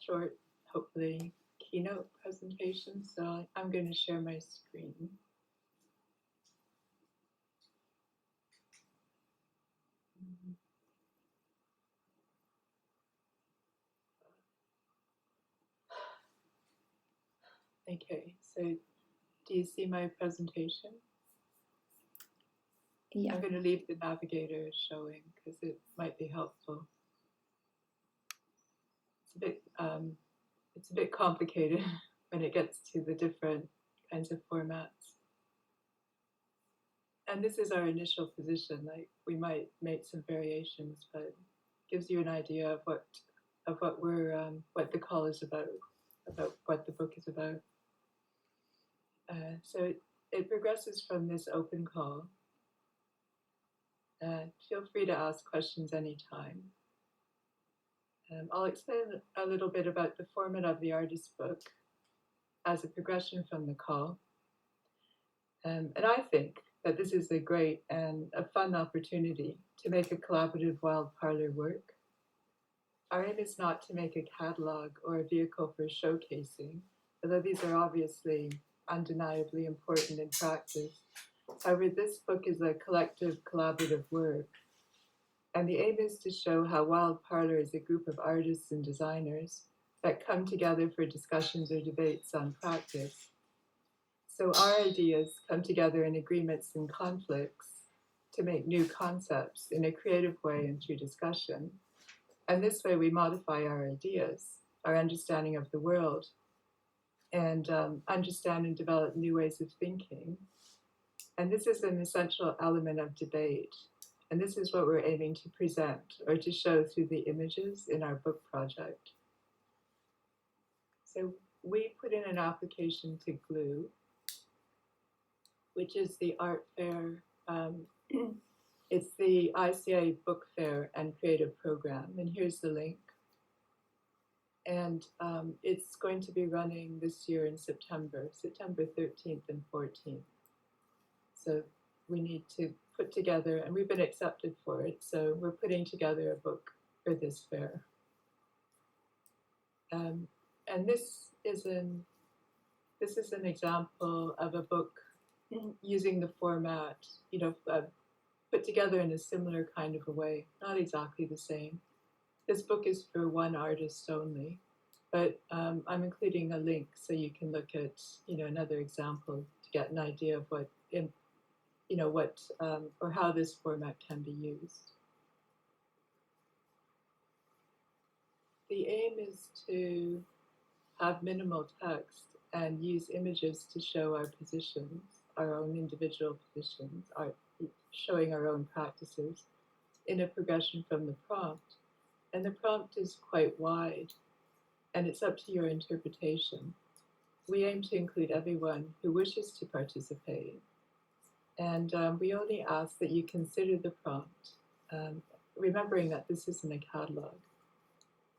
short, hopefully, keynote presentation. So I'm going to share my screen. Okay, so do you see my presentation? Yeah. I'm going to leave the navigator showing because it might be helpful. It's a bit complicated when it gets to the different kinds of formats. And this is our initial position. Like we might make some variations, but it gives you an idea of what what the call is about what the book is about. So it progresses from this open call. Feel free to ask questions anytime. I'll explain a little bit about the format of the artist book as a progression from the call. And I think that this is a great and a fun opportunity to make a collaborative wild parlor work. Our aim is not to make a catalog or a vehicle for showcasing, although these are obviously undeniably important in practice. However, this book is a collective collaborative work, and the aim is to show how Wild Parlour is a group of artists and designers that come together for discussions or debates on practice. So our ideas come together in agreements and conflicts to make new concepts in a creative way and through discussion. And this way we modify our ideas, our understanding of the world, and understand and develop new ways of thinking. And this is an essential element of debate. And this is what we're aiming to present or to show through the images in our book project. So we put in an application to GLUE, which is the art fair. It's the ICA book fair and creative program. And here's the link. And it's going to be running this year in September 13th and 14th. So we need to put together, and we've been accepted for it, so we're putting together a book for this fair. And this is an example of a book using the format, put together in a similar kind of a way, not exactly the same. This book is for one artist only, but I'm including a link so you can look at, another example to get an idea of or how this format can be used. The aim is to have minimal text and use images to show our positions, our own individual positions, showing our own practices in a progression from the prompt. And the prompt is quite wide, and it's up to your interpretation. We aim to include everyone who wishes to participate. And we only ask that you consider the prompt, remembering that this isn't a catalog.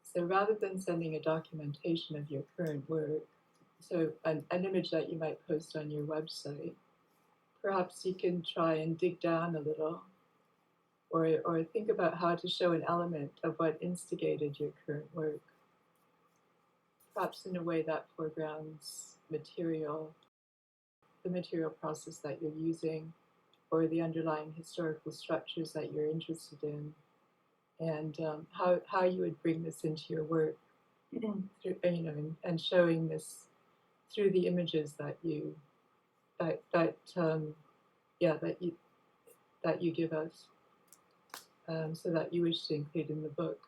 So rather than sending a documentation of your current work, so an image that you might post on your website, perhaps you can try and dig down a little or think about how to show an element of what instigated your current work, perhaps in a way that foregrounds the material process that you're using, or the underlying historical structures that you're interested in, and how you would bring this into your work, and showing this through the images that you give us, so that you wish to include in the book.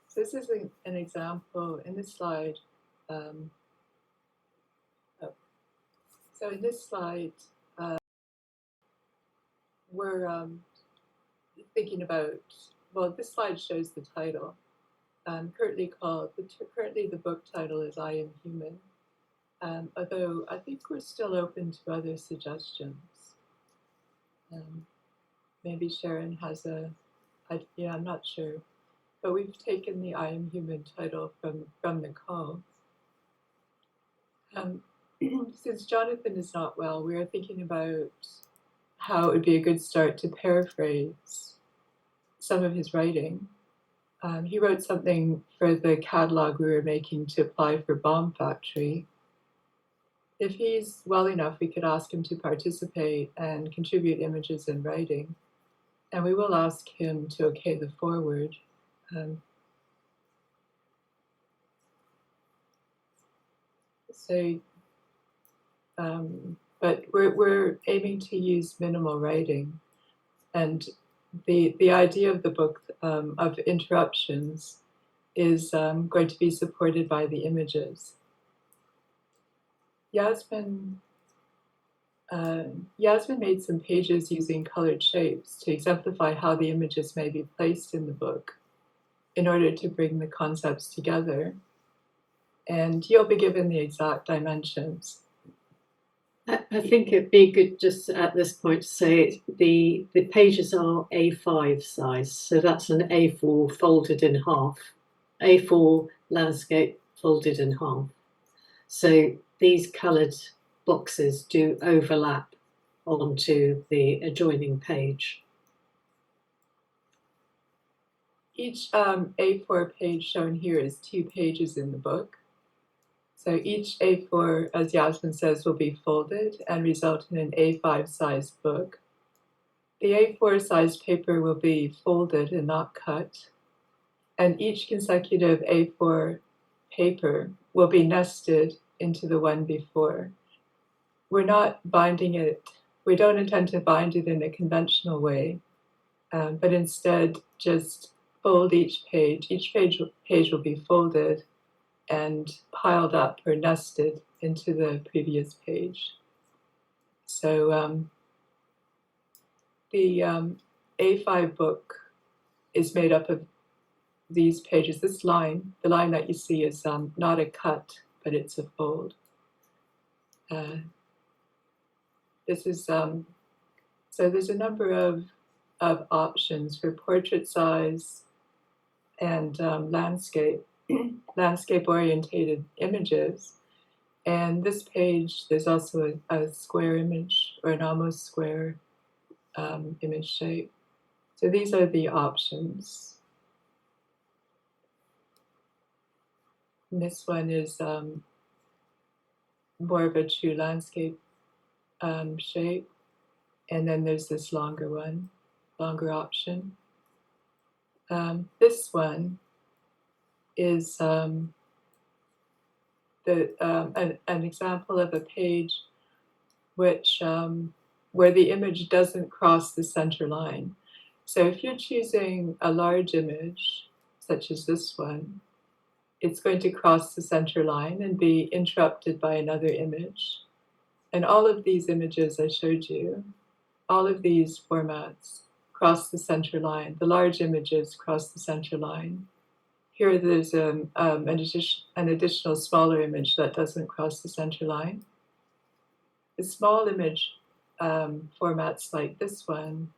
So this is an example in this slide. So in this slide, we're thinking about, this slide shows the title, currently the book title is I Am Human, although I think we're still open to other suggestions. Maybe Sharon has I'm not sure, but we've taken the I Am Human title from the call. Since Jonathan is not well, we are thinking about how it would be a good start to paraphrase some of his writing. He wrote something for the catalog we were making to apply for Bomb Factory. If he's well enough, we could ask him to participate and contribute images and writing. And we will ask him to okay the foreword. But we're aiming to use minimal writing. And the idea of the book of interruptions is going to be supported by the images. Yasmin made some pages using colored shapes to exemplify how the images may be placed in the book in order to bring the concepts together. And you'll be given the exact dimensions. I think it'd be good just at this point to say the pages are A5 size, so that's an A4 folded in half, A4 landscape folded in half. So these coloured boxes do overlap onto the adjoining page. Each A4 page shown here is 2 pages in the book. So each A4, as Yasmin says, will be folded and result in an A5 sized book. The A4 sized paper will be folded and not cut, and each consecutive A4 paper will be nested into the one before. We're not binding it, we don't intend to bind it in a conventional way, but instead just fold each page. Each page will be folded and piled up or nested into the previous page. So the A5 book is made up of these pages. This line, the line that you see, is not a cut, but it's a fold. This is so there's a number of options for portrait size and landscape orientated images. And this page, there's also a square image or an almost square image shape. So these are the options. And this one is more of a true landscape shape. And then there's this longer option. This one is an example of a page which where the image doesn't cross the center line. So if you're choosing a large image, such as this one, it's going to cross the center line and be interrupted by another image. And all of these images I showed you, all of these formats cross the center line. The large images cross the center line. Here there's an additional smaller image that doesn't cross the center line. The small image formats like this one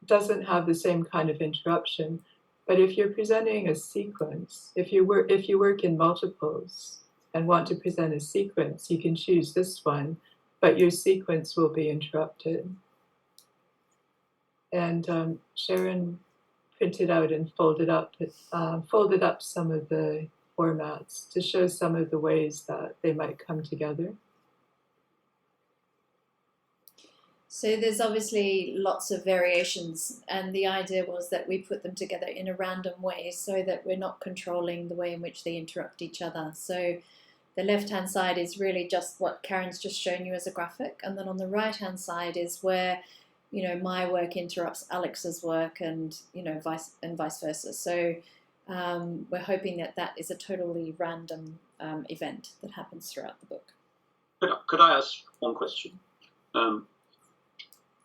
doesn't have the same kind of interruption. But if you're presenting a sequence, if you work in multiples and want to present a sequence, you can choose this one, but your sequence will be interrupted. And Sharon printed out and folded up some of the formats to show some of the ways that they might come together. So there's obviously lots of variations, and the idea was that we put them together in a random way so that we're not controlling the way in which they interrupt each other. So the left-hand side is really just what Karen's just shown you as a graphic, and then on the right-hand side is where, you know, my work interrupts Alex's work, and vice versa. So we're hoping that that is a totally random event that happens throughout the book. Could I ask one question?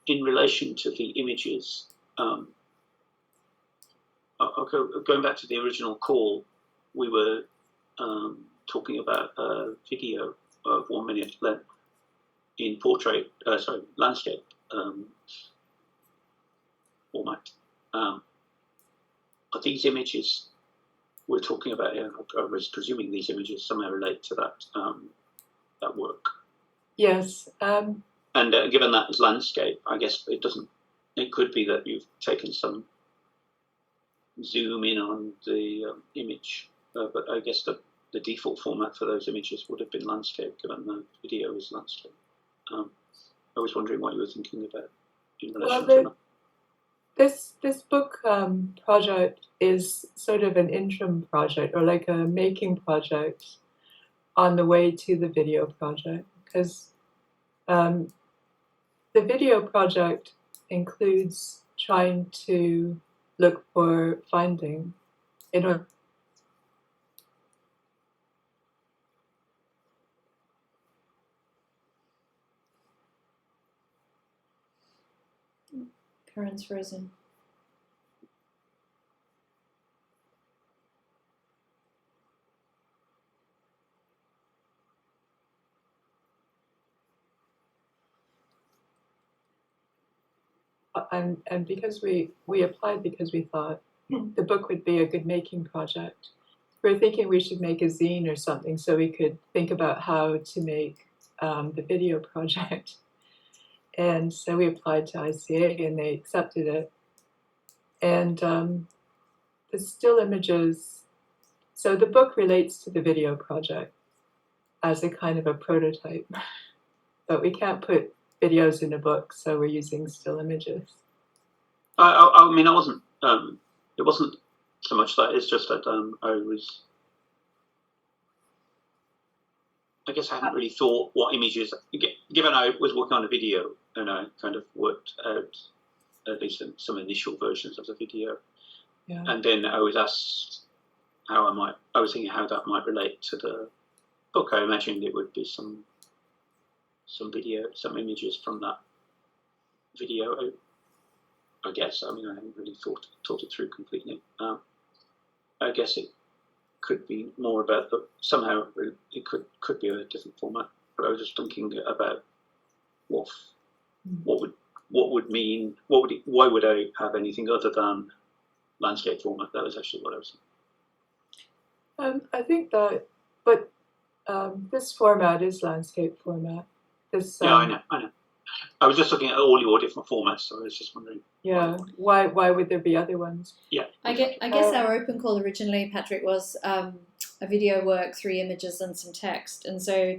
In relation to the images, going back to the original call, we were talking about a video of 1 minute length in landscape format. Are these images we're talking about here? I was presuming these images somehow relate to that work. Yes. And given that as landscape, I guess it doesn't. It could be that you've taken some zoom in on the image, but I guess the default format for those images would have been landscape, given the video is landscape. I was wondering what you were thinking about in relation to that. This book project is sort of an interim project, or like a making project on the way to the video project, because the video project includes trying to look for finding in order. Karen's frozen. And because we applied because we thought the book would be a good making project. We're thinking we should make a zine or something so we could think about how to make the video project. And so we applied to ICA and they accepted it. And the still images, so the book relates to the video project as a kind of a prototype, but we can't put videos in a book, so we're using still images. I mean, I wasn't. It wasn't so much that. It's just that I guess I hadn't really thought what images. Given I was working on a video and I kind of worked out at least some initial versions of the video, Yeah. and then I was asked how I was thinking how that might relate to the book. I imagined it would be some video, some images from that video. I guess. I mean, I haven't really thought it through completely. I guess it could be more about somehow it could be a different format. But I was just thinking about what would mean why would I have anything other than landscape format? That was actually what I was thinking. I think that, but this format is landscape format. This, yeah, I know. I was just looking at all your different formats, so I was just wondering. Yeah, why would there be other ones? Yeah. I guess our open call originally, Patrick, was a video work, 3 images and some text, and so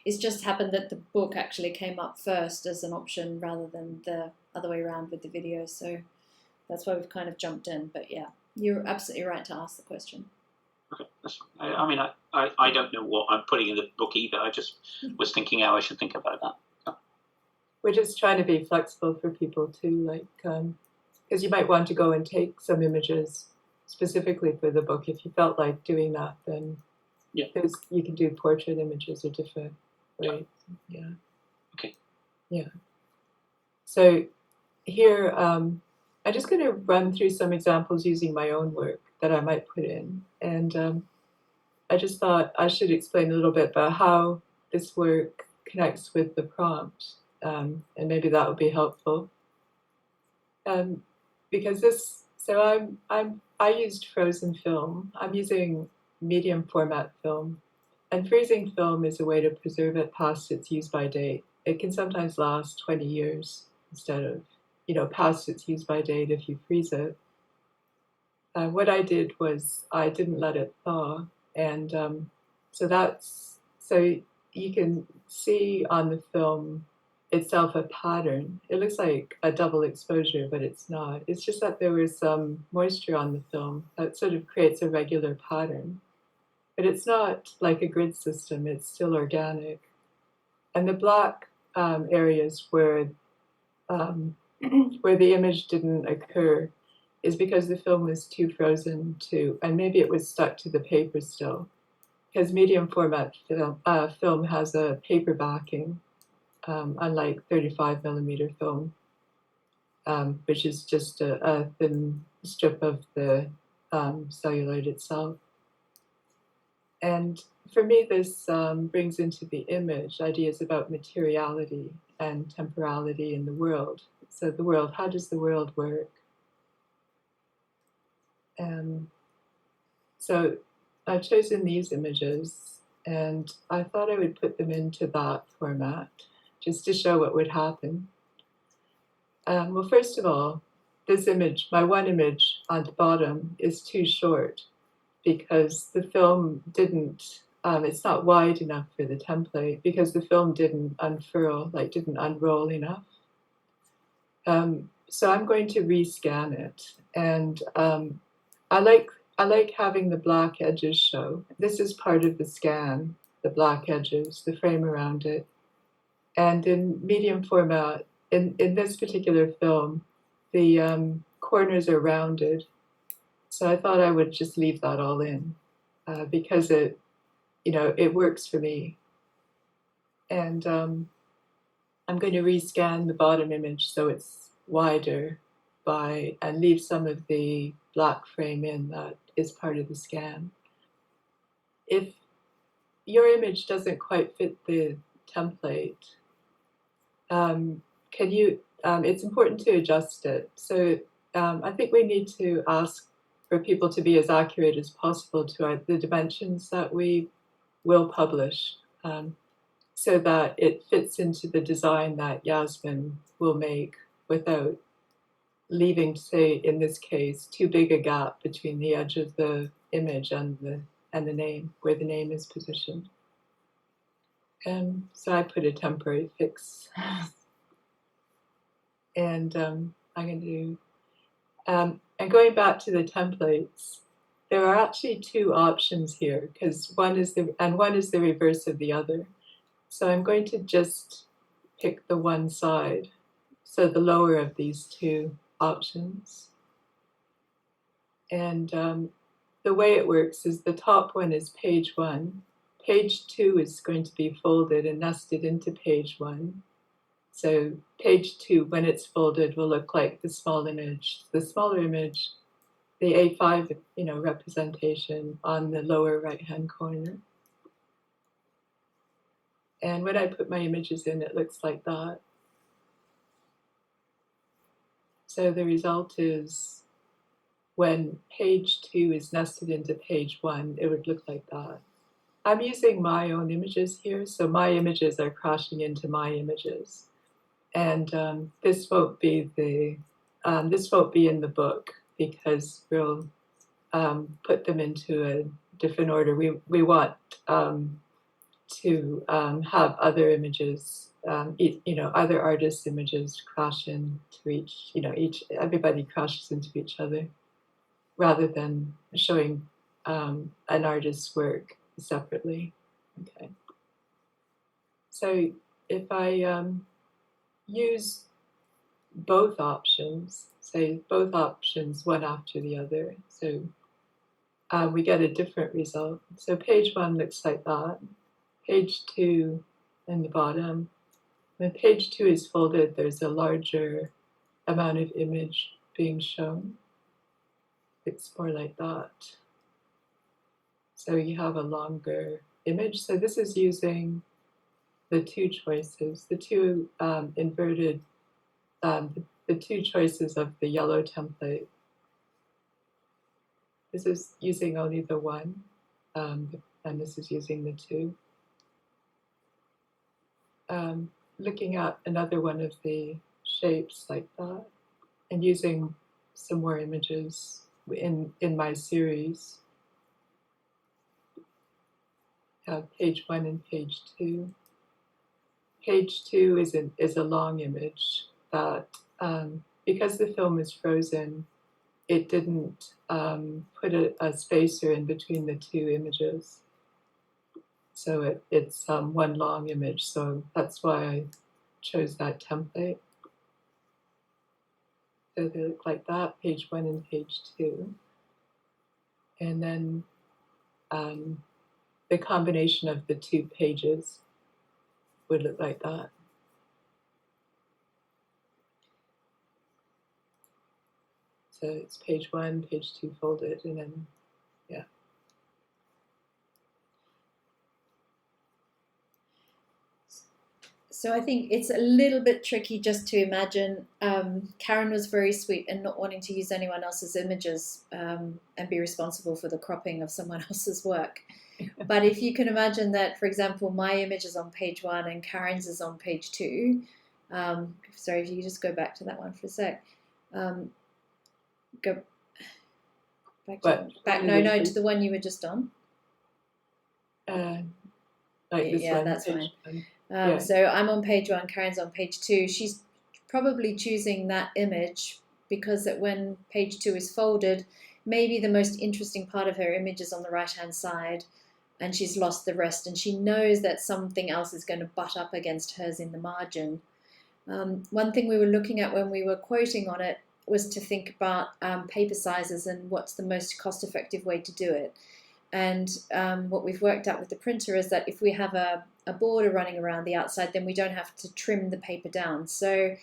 it's just happened that the book actually came up first as an option rather than the other way around with the video. So that's why we've kind of jumped in. But yeah, you're absolutely right to ask the question. Okay, that's fine. I mean, I don't know what I'm putting in the book either. I just was thinking how I should think about that. We're just trying to be flexible for people too, like, because you might want to go and take some images specifically for the book. If you felt like doing that, then yeah, you can do portrait images or different ways. Yeah. Okay. Yeah. So here, I'm just going to run through some examples using my own work that I might put in. And I just thought I should explain a little bit about how this work connects with the prompt. And maybe that would be helpful. Because I used frozen film. I'm using medium format film, and freezing film is a way to preserve it past its use by date. It can sometimes last 20 years instead of, past its use by date if you freeze it. What I did was I didn't let it thaw, and so you can see on the film itself a pattern. It looks like a double exposure, but it's not. It's just that there was some moisture on the film that sort of creates a regular pattern. But it's not like a grid system, it's still organic. And the black areas where the image didn't occur is because the film was too frozen and maybe it was stuck to the paper still. Because medium format film has a paper backing, unlike 35mm film, which is just a thin strip of the celluloid itself. And for me, this brings into the image ideas about materiality and temporality in the world. So the world, how does the world work? So I've chosen these images, and I thought I would put them into that format, just to show what would happen. Well, first of all, this image, my one image, on the bottom is too short because the film didn't, it's not wide enough for the template because the film didn't unfurl, like didn't unroll enough. So I'm going to rescan it, and I like having the black edges show. This is part of the scan, the black edges, the frame around it. And in medium format, in this particular film, the corners are rounded. So I thought I would just leave that all in because it works for me. And I'm going to rescan the bottom image so it's wider and leave some of the black frame in that is part of the scan. If your image doesn't quite fit the template, it's important to adjust it. So I think we need to ask for people to be as accurate as possible to the dimensions that we will publish, so that it fits into the design that Yasmin will make without leaving, say, in this case, too big a gap between the edge of the image and the name, where the name is positioned. And so I put a temporary fix. And I'm going to and going back to the templates, there are actually two options here because one is the reverse of the other. So I'm going to just pick the one side, so the lower of these two options. And the way it works is the top one is page 1. Page 2 is going to be folded and nested into page 1. So page 2, when it's folded, will look like the small image. The smaller image, the A5, representation on the lower right-hand corner. And when I put my images in, it looks like that. So the result is when page 2 is nested into page 1, it would look like that. I'm using my own images here, so my images are crashing into my images. And this won't be in the book because we'll put them into a different order. We want to have other images, other artists' images crash into everybody crashes into each other, rather than showing an artist's work separately. Okay. So if I use both options, say both options one after the other, so we get a different result. So page 1 looks like that. Page 2 in the bottom. When page 2 is folded, there's a larger amount of image being shown. It's more like that. So you have a longer image. So this is using the two choices, the two inverted, the two choices of the yellow template. This is using only the one, and this is using the two. Looking at another one of the shapes like that, and using some more images in my series. Page 1 and page 2. Page 2 is a long image that, because the film is frozen, it didn't put a spacer in between the two images. So it's one long image, so that's why I chose that template. So they look like that, page 1 and page 2. And then the combination of the two pages would look like that. So it's page 1, page 2 folded, and then, yeah. So I think it's a little bit tricky just to imagine. Karen was very sweet in not wanting to use anyone else's images and be responsible for the cropping of someone else's work. But if you can imagine that, for example, my image is on page 1 and Karen's is on page 2. Sorry, if you just go back to that one for a sec. To the one you were just on. Like this one. That's fine. Yeah. So I'm on page 1, Karen's on page 2. She's probably choosing that image because when page 2 is folded, maybe the most interesting part of her image is on the right-hand side, and she's lost the rest, and she knows that something else is going to butt up against hers in the margin. One thing we were looking at when we were quoting on it was to think about paper sizes and what's the most cost-effective way to do it. And what we've worked out with the printer is that if we have a border running around the outside, then we don't have to trim the paper down. So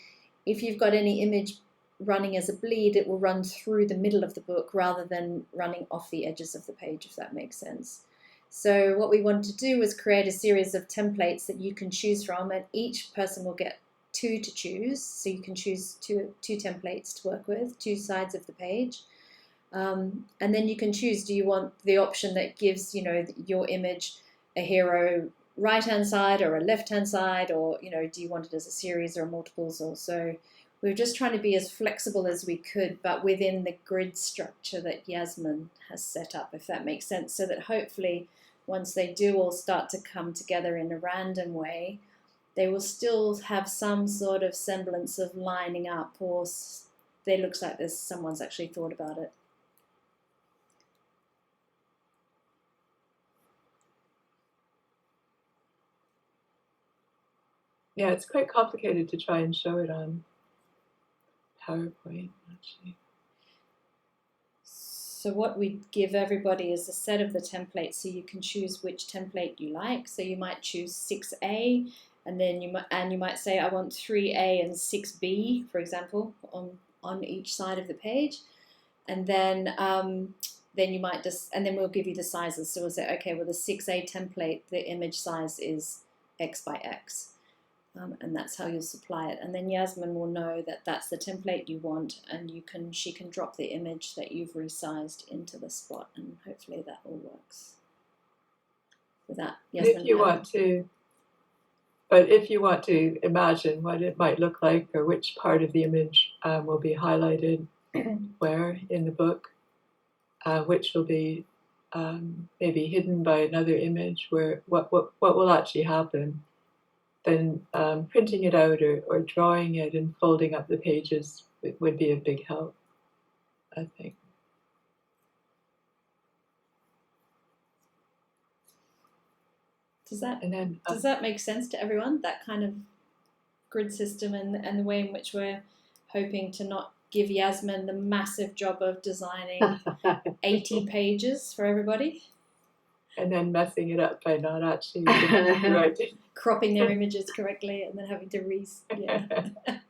if you've got any image running as a bleed, it will run through the middle of the book rather than running off the edges of the page, if that makes sense. So what we wanted to do was create a series of templates that you can choose from, and each person will get 2 to choose. So you can choose two templates to work with, 2 sides of the page. And then you can choose, do you want the option that gives, your image a hero right-hand side or a left-hand side, or, do you want it as a series or multiples? Or so we were just trying to be as flexible as we could, but within the grid structure that Yasmin has set up, if that makes sense, so that hopefully once they do all start to come together in a random way, they will still have some sort of semblance of lining up, or it looks like someone's actually thought about it. Yeah, it's quite complicated to try and show it on PowerPoint, actually. So what we give everybody is a set of the templates, so you can choose which template you like. So you might choose 6A, and then you might say, I want 3A and 6B, for example, on each side of the page, and then you might and then we'll give you the sizes. So we'll say, okay, well, the 6A template, the image size is X by X. And that's how you'll supply it. And then Yasmin will know that that's the template you want, and she can drop the image that you've resized into the spot, and hopefully that all works. With that, Yasmin, if you want to imagine what it might look like, or which part of the image will be highlighted where in the book, which will be maybe hidden by another image, where what will actually happen, then printing it out or drawing it and folding up the pages would be a big help, I think. Does that make sense to everyone, that kind of grid system and the way in which we're hoping to not give Yasmin the massive job of designing 80 pages for everybody? And then messing it up by not actually writing. Cropping their images correctly and then having to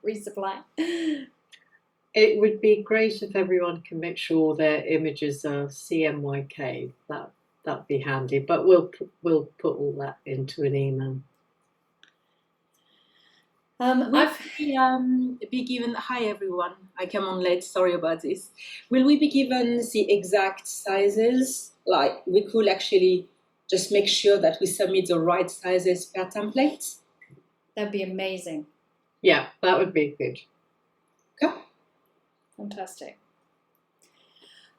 resupply. It would be great if everyone can make sure their images are CMYK. That'd be handy. But we'll put all that into an email. Be given. Hi everyone, I come on late. Sorry about this. Will we be given the exact sizes? Like, we could actually just make sure that we submit the right sizes per template. That'd be amazing. Yeah, that would be good. Okay. Fantastic.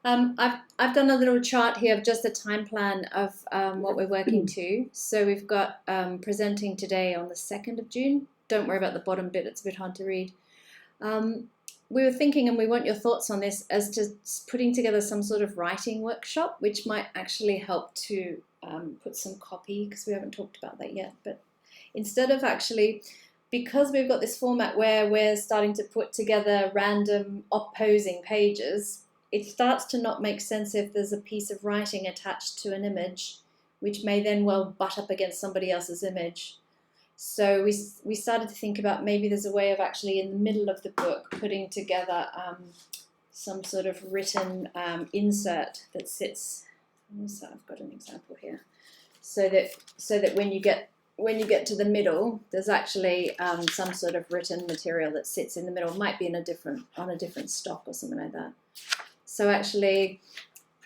I've done a little chart here of just a time plan of what we're working to. So we've got presenting today on the 2nd of June. Don't worry about the bottom bit, it's a bit hard to read. We were thinking, and we want your thoughts on this, as to putting together some sort of writing workshop, which might actually help to put some copy, because we haven't talked about that yet. But instead of actually, because we've got this format where we're starting to put together random opposing pages, it starts to not make sense if there's a piece of writing attached to an image, which may then well butt up against somebody else's image. So we started to think about maybe there's a way of actually in the middle of the book putting together some sort of written insert that sits. So I've got an example here, so that when you get to the middle, there's actually some sort of written material that sits in the middle. It might be on a different stock or something like that. So actually,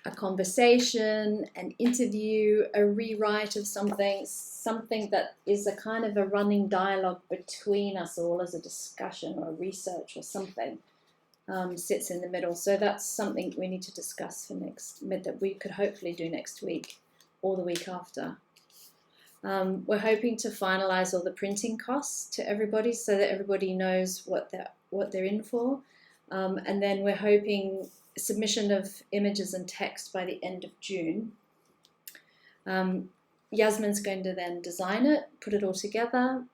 a conversation, an interview, a rewrite of something that is a kind of a running dialogue between us all as a discussion or a research or something. sits in the middle. So that's something we need to discuss for that we could hopefully do next week or the week after. We're hoping to finalise all the printing costs to everybody so that everybody knows what they're in for. And then we're hoping submission of images and text by the end of June. Yasmin's going to then design it, put it all together.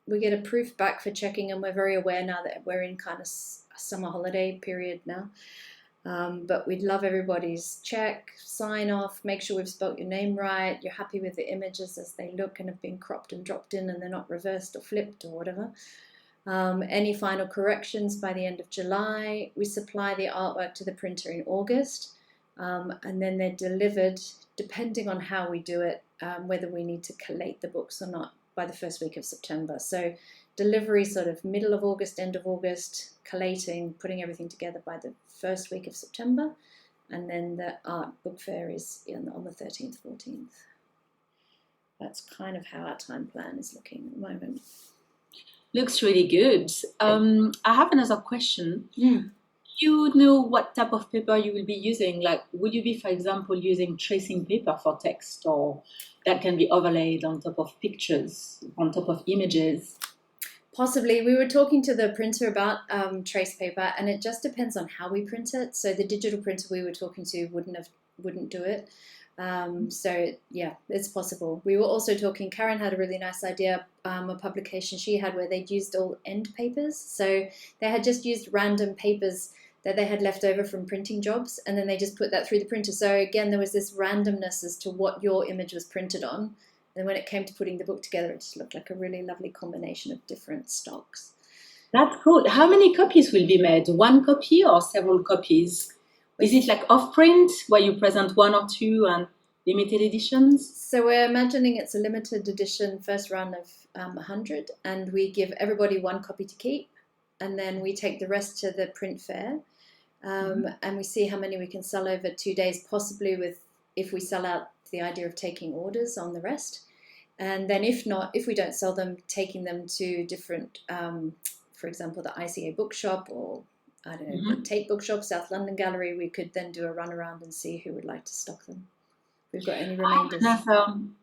We get a proof back for checking, and we're very aware now that we're in kind of a summer holiday period now. But we'd love everybody's check, sign off, make sure we've spelt your name right, you're happy with the images as they look and have been cropped and dropped in and they're not reversed or flipped or whatever. Any final corrections by the end of July. We supply the artwork to the printer in August, and then they're delivered, depending on how we do it, whether we need to collate the books or not, by the first week of September. So delivery sort of middle of August, end of August, collating, putting everything together by the first week of September, and then the art book fair is on the 13th, 14th. That's kind of how our time plan is looking at the moment. Looks really good. I have another question. You know what type of paper you will be using? Like, would you be, for example, using tracing paper for text, or that can be overlaid on top of pictures, on top of images? Possibly. We were talking to the printer about trace paper, and it just depends on how we print it. So the digital printer we were talking to wouldn't do it. So yeah, it's possible. We were also talking, Karen had a really nice idea, a publication she had where they'd used all end papers. So they had just used random papers that they had left over from printing jobs, and then they just put that through the printer. So again, there was this randomness as to what your image was printed on. And when it came to putting the book together, it just looked like a really lovely combination of different stocks. That's cool. How many copies will be made? One copy or several copies? Is it like off-print, where you present one or two and limited editions? So we're imagining it's a limited edition first run of 100, and we give everybody one copy to keep, and then we take the rest to the print fair, and we see how many we can sell over 2 days, possibly if we sell out, the idea of taking orders on the rest. And then if not, if we don't sell them, taking them to different, for example, the ICA bookshop, or I don't know, the Tate bookshop, South London Gallery, we could then do a run around and see who would like to stock them. If we've got any remainders.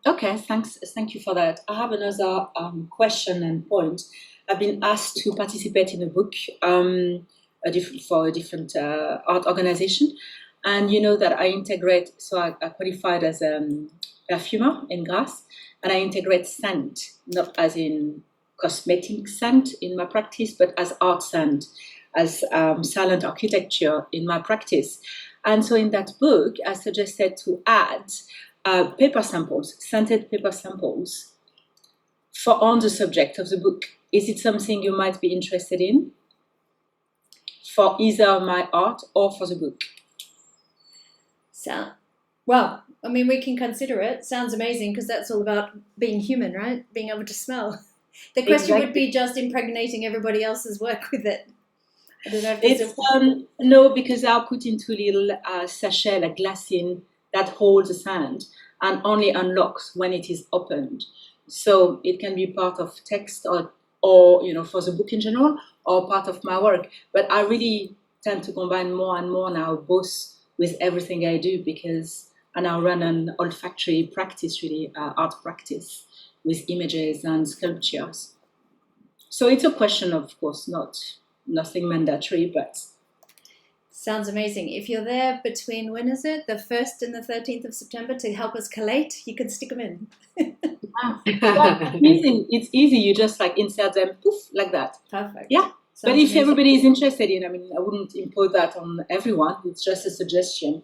Okay, thanks. Thank you for that. I have another question and point. I've been asked to participate in a book for a different art organization. And you know that I integrate, so I qualified as a perfumer in Grasse, and I integrate scent, not as in cosmetic scent in my practice, but as art scent, as silent architecture in my practice. And so in that book, I suggested to add paper samples, scented paper samples, on the subject of the book. Is it something you might be interested in for either my art or for the book? So, well, I mean, we can consider it. Sounds amazing, because that's all about being human, right? Being able to smell. The question would be just impregnating everybody else's work with it. I don't know if it's no, because I'll put into little sachet, like glassine, that holds the scent and only unlocks when it is opened. So it can be part of text or you know, for the book in general, or part of my work. But I really tend to combine more and more now, both with everything I do, because I now run an olfactory practice, really, art practice with images and sculptures. So it's a question, of course, nothing mandatory, but... Sounds amazing. If you're there between, when is it, the 1st and the 13th of September, to help us collate, you can stick them in. It's easy. You just like insert them, poof, like that. Perfect. Yeah. Sounds but if amazing. everybody is interested in, I mean, I wouldn't impose that on everyone. It's just a suggestion.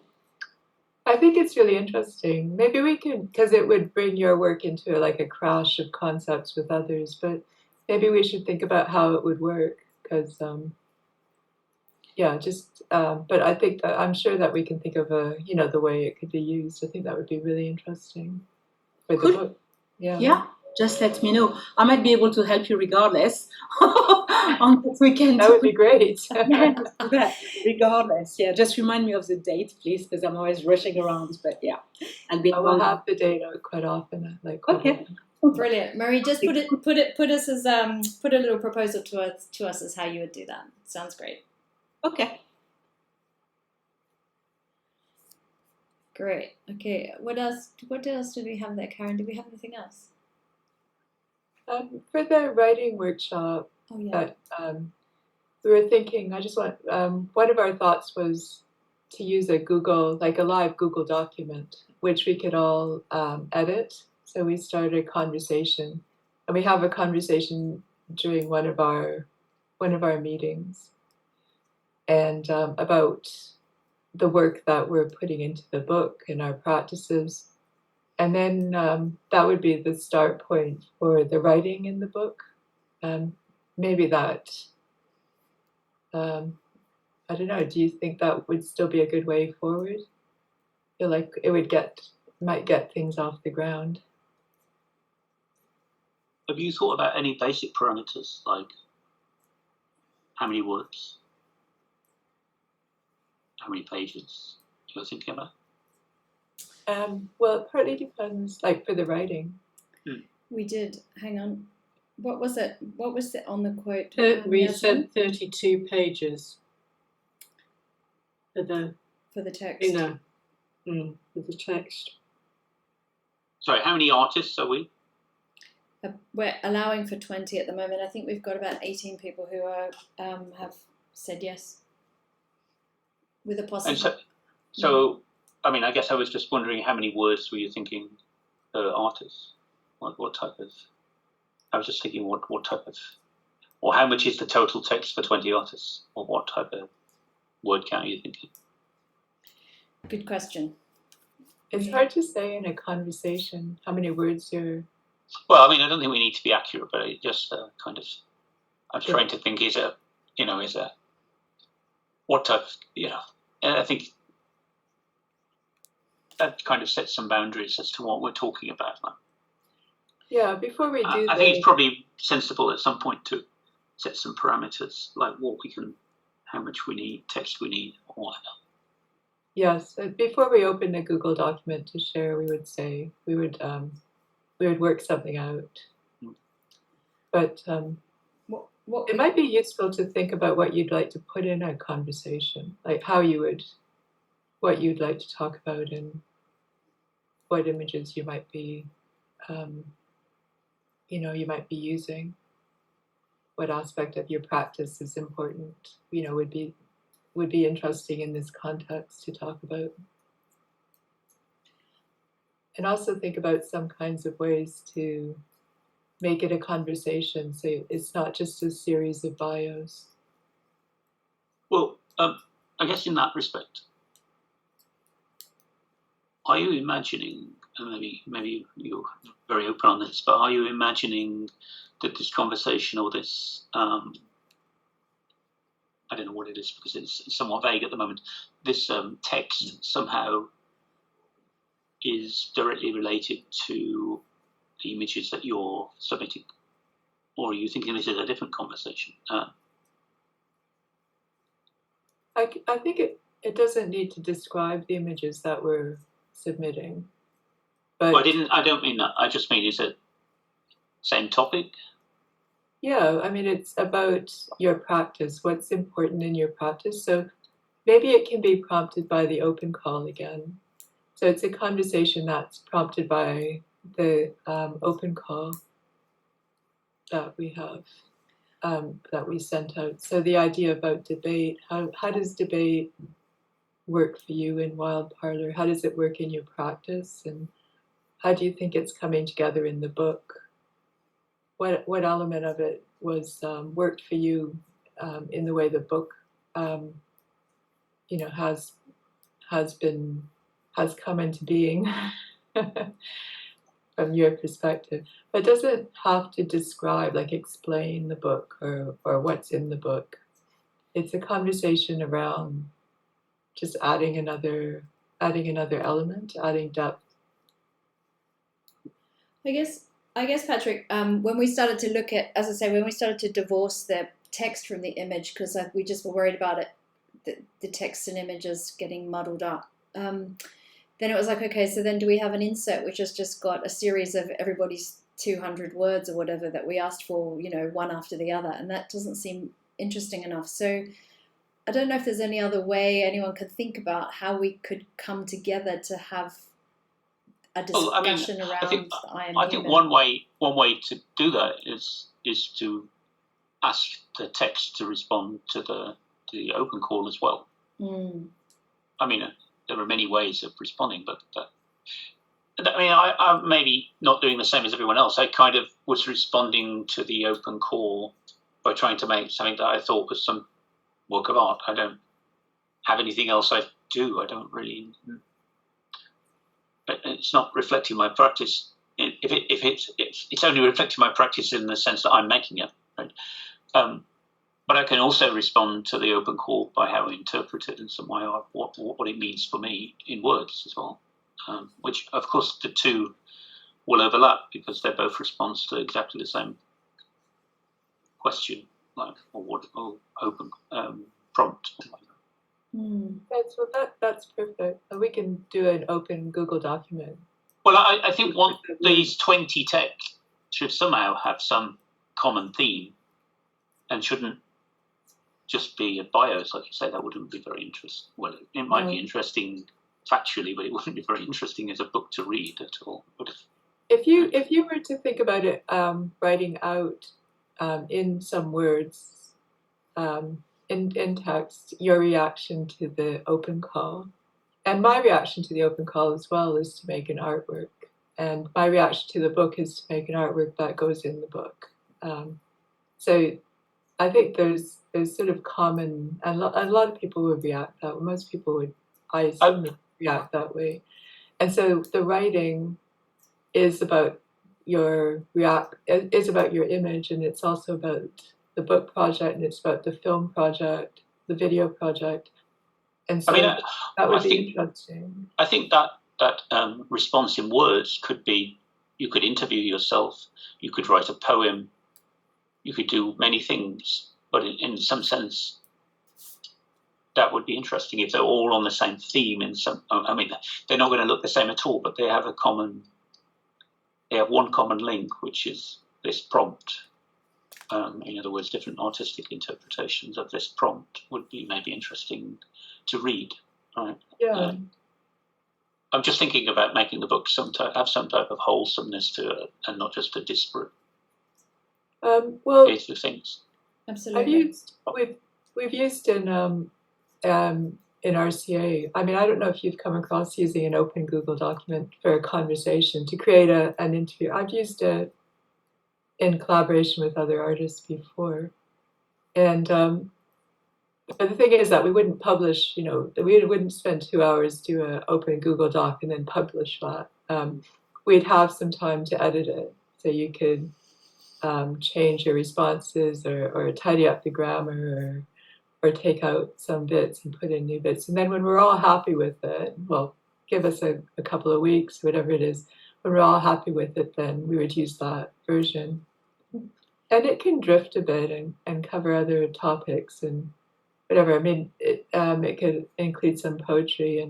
I think it's really interesting. Maybe we could, because it would bring your work into like a crash of concepts with others, but maybe we should think about how it would work, because but I think that I'm sure that we can think of the way it could be used. I think that would be really interesting for the book. Yeah. Just let me know. I might be able to help you regardless on this weekend. That would be great. Regardless. Yeah, just remind me of the date, please, because I'm always rushing around. But yeah, I will have the date out quite often. Okay. Brilliant, Marie. Just put us as put a little proposal to us as how you would do that. Sounds great. Okay. Great. Okay. What else? What else did we have there, Karen? Did we have anything else? For the writing workshop, Oh yeah. but we were thinking, one of our thoughts was to use a live Google document, which we could all edit. So we started a conversation, and we have a conversation during one of our meetings, and about the work that we're putting into the book and our practices. And then that would be the start point for the writing in the book. Maybe that, I don't know, do you think that would still be a good way forward? I feel like it might get things off the ground. Have you thought about any basic parameters, like how many words, how many pages you're thinking about? Well, it partly depends, like for the writing. We did. Hang on. What was it? What was it on the quote? We Yasmin? said 32 pages for For the text. for the text. Sorry, how many artists are we? We're allowing for 20 at the moment. I think we've got about 18 people who are have said yes. With a possible. And so I mean, I guess I was just wondering how many words were you thinking per artist? What type of? I was just thinking what type of, or how much is the total text for 20 artists, or what type of word count are you thinking? Good question. It's hard to say in a conversation how many words you're. Well, I mean, I don't think we need to be accurate, but it just kind of, I'm trying to think, what type of, and I think that kind of sets some boundaries as to what we're talking about. Yeah, before we do I think it's probably sensible at some point to set some parameters, like how much we need, text we need, or whatever. Yes, before we open a Google document to share, we would work something out. But it might be useful to think about what you'd like to put in a conversation, like what you'd like to talk about, and what images you might be, you might be using. What aspect of your practice is important, would be interesting in this context to talk about. And also think about some kinds of ways to make it a conversation, so it's not just a series of bios. Well, I guess in that respect, are you imagining, maybe you're very open on this, but are you imagining that this conversation or this, I don't know what it is because it's somewhat vague at the moment, this text somehow is directly related to the images that you're submitting? Or are you thinking this is a different conversation? I think it doesn't need to describe the images that we're submitting. But I don't mean that. I just mean, is it same topic? Yeah, I mean, it's about your practice, what's important in your practice. So maybe it can be prompted by the open call again. So it's a conversation that's prompted by the open call that we have, that we sent out. So the idea about debate, how does debate work for you in Wild Parlour? How does it work in your practice? And how do you think it's coming together in the book? What element of it was worked for you in the way the book, has come into being from your perspective? But it doesn't have to describe, like explain the book or what's in the book. It's a conversation around just adding another element, adding depth. I guess, Patrick, when we started to look at, as I say, when we started to divorce the text from the image, because we just were worried about the text and images getting muddled up, then it was like, okay, so then do we have an insert which has just got a series of everybody's 200 words or whatever that we asked for, one after the other, and that doesn't seem interesting enough. So I don't know if there's any other way anyone can think about how we could come together to have a discussion around the I Am I think Human. one way to do that is to ask the text to respond to the open call as well. I mean, there are many ways of responding, but I'm maybe not doing the same as everyone else. I kind of was responding to the open call by trying to make something that I thought was some work of art. I don't have anything else I do. I don't really. It's not reflecting my practice. It's only reflecting my practice in the sense that I'm making it, right? But I can also respond to the open call by how I interpret it in some way, or what it means for me in words as well. Which, of course, the two will overlap because they're both response to exactly the same question, like or open prompt. That's perfect. We can do an open Google document. Well, I think these 20 texts should somehow have some common theme and shouldn't just be a bios, like you say. That wouldn't be very interesting. Well, it might be interesting factually, but it wouldn't be very interesting as a book to read at all. If you were to think about it, writing out in some words, in text, your reaction to the open call, and my reaction to the open call as well is to make an artwork, and my reaction to the book is to make an artwork that goes in the book. So I think there's sort of common, and a lot of people would react that way. Most people would, I assume, react that way. And so the writing is about your image, and it's also about the book project, and it's about the film project, the video project. And so that would be interesting. I think that response in words could be, you could interview yourself, you could write a poem, you could do many things, but in some sense, that would be interesting if they're all on the same theme. I mean, they're not going to look the same at all, but they have one common link, which is this prompt. In other words, different artistic interpretations of this prompt would be maybe interesting to read. Right? Yeah. I'm just thinking about making the book have some type of wholesomeness to it, and not just a disparate case of things. Absolutely. We've used in RCA. I mean, I don't know if you've come across using an open Google document for a conversation to create an interview. I've used it in collaboration with other artists before, and but the thing is that we wouldn't publish. We wouldn't spend 2 hours do an open Google Doc and then publish that. We'd have some time to edit it, so you could change your responses or tidy up the grammar or take out some bits and put in new bits. And then when we're all happy with it, well, give us a couple of weeks, whatever it is, when we're all happy with it, then we would use that version. And it can drift a bit and cover other topics and whatever. I mean, it could include some poetry,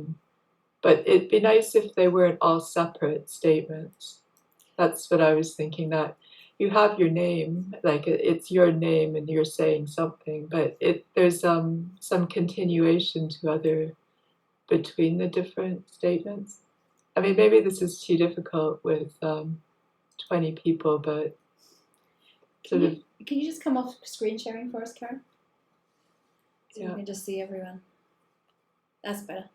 but it'd be nice if they weren't all separate statements. That's what I was thinking, that you have your name, like it's your name and you're saying something, but there's some continuation to between the different statements. I mean, maybe this is too difficult with 20 people, but Can you just come off screen sharing for us, Karen? So Yeah. we can just see everyone. That's better.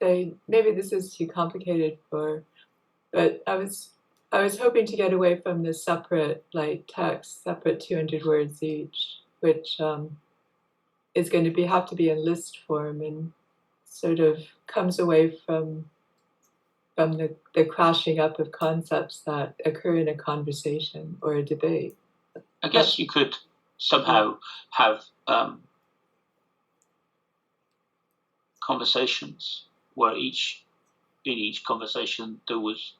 Maybe this is too complicated but I was hoping to get away from the separate text, separate 200 words each, which is going to have to be in list form and sort of comes away from the crashing up of concepts that occur in a conversation or a debate. I guess you could somehow have conversations where in each conversation there was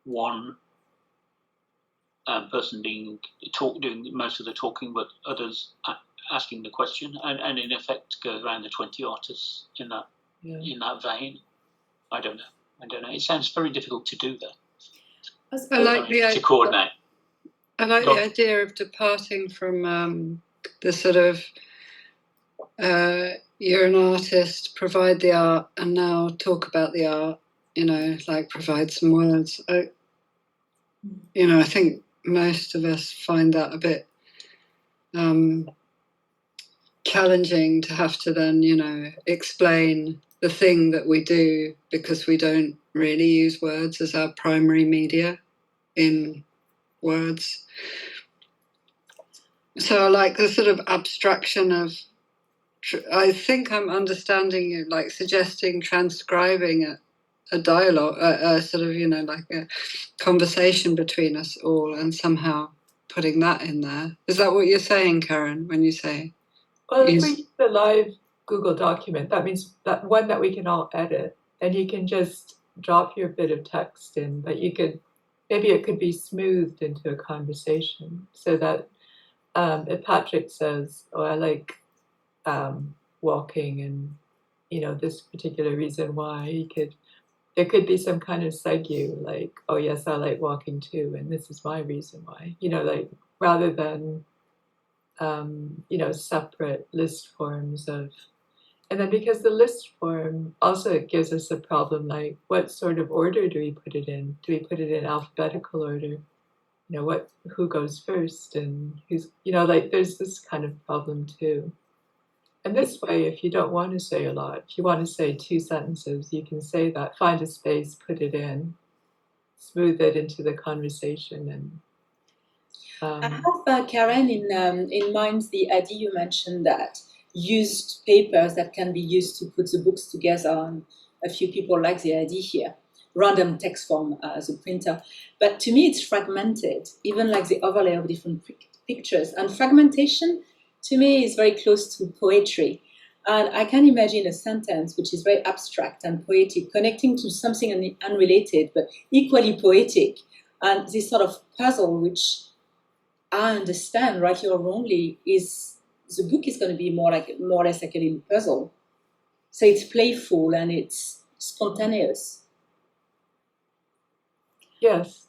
one person doing most of the talking, but others asking the question, and in effect go around the 20 artists in that vein. I don't know. It sounds very difficult to do that. I like to coordinate. I like the idea of departing from the sort of you're an artist, provide the art, and now talk about the art, like provide some words. I think most of us find that a bit challenging to have to then, explain the thing that we do, because we don't really use words as our primary media in words. So I like the sort of abstraction of, I think I'm understanding you, like suggesting transcribing a dialogue, a sort of, like a conversation between us all, and somehow putting that in there. Is that what you're saying, Karen, when you say? Well, if we use the live Google document, that means that one that we can all edit, and you can just drop your bit of text in, but maybe it could be smoothed into a conversation, so that if Patrick says, "Oh, I like walking," and this particular reason why, there could be some kind of segue, like, "Oh yes, I like walking too, and this is my reason why," like, rather than separate list forms of. And then because the list form also gives us a problem, like what sort of order do we put it in? Do we put it in alphabetical order? Who goes first, and who's, like, there's this kind of problem too. And this way, if you don't want to say a lot, if you want to say 2 sentences, you can say that, find a space, put it in, smooth it into the conversation. And I have, Karen, in mind the idea you mentioned, that used papers that can be used to put the books together. And a few people like the idea here, random text form as a printer. But to me, it's fragmented, even like the overlay of different pictures. And fragmentation, to me, is very close to poetry. And I can imagine a sentence which is very abstract and poetic, connecting to something unrelated, but equally poetic. And this sort of puzzle, which I understand, rightly or wrongly, is the book is going to be more or less like a little puzzle. So it's playful and it's spontaneous. Yes.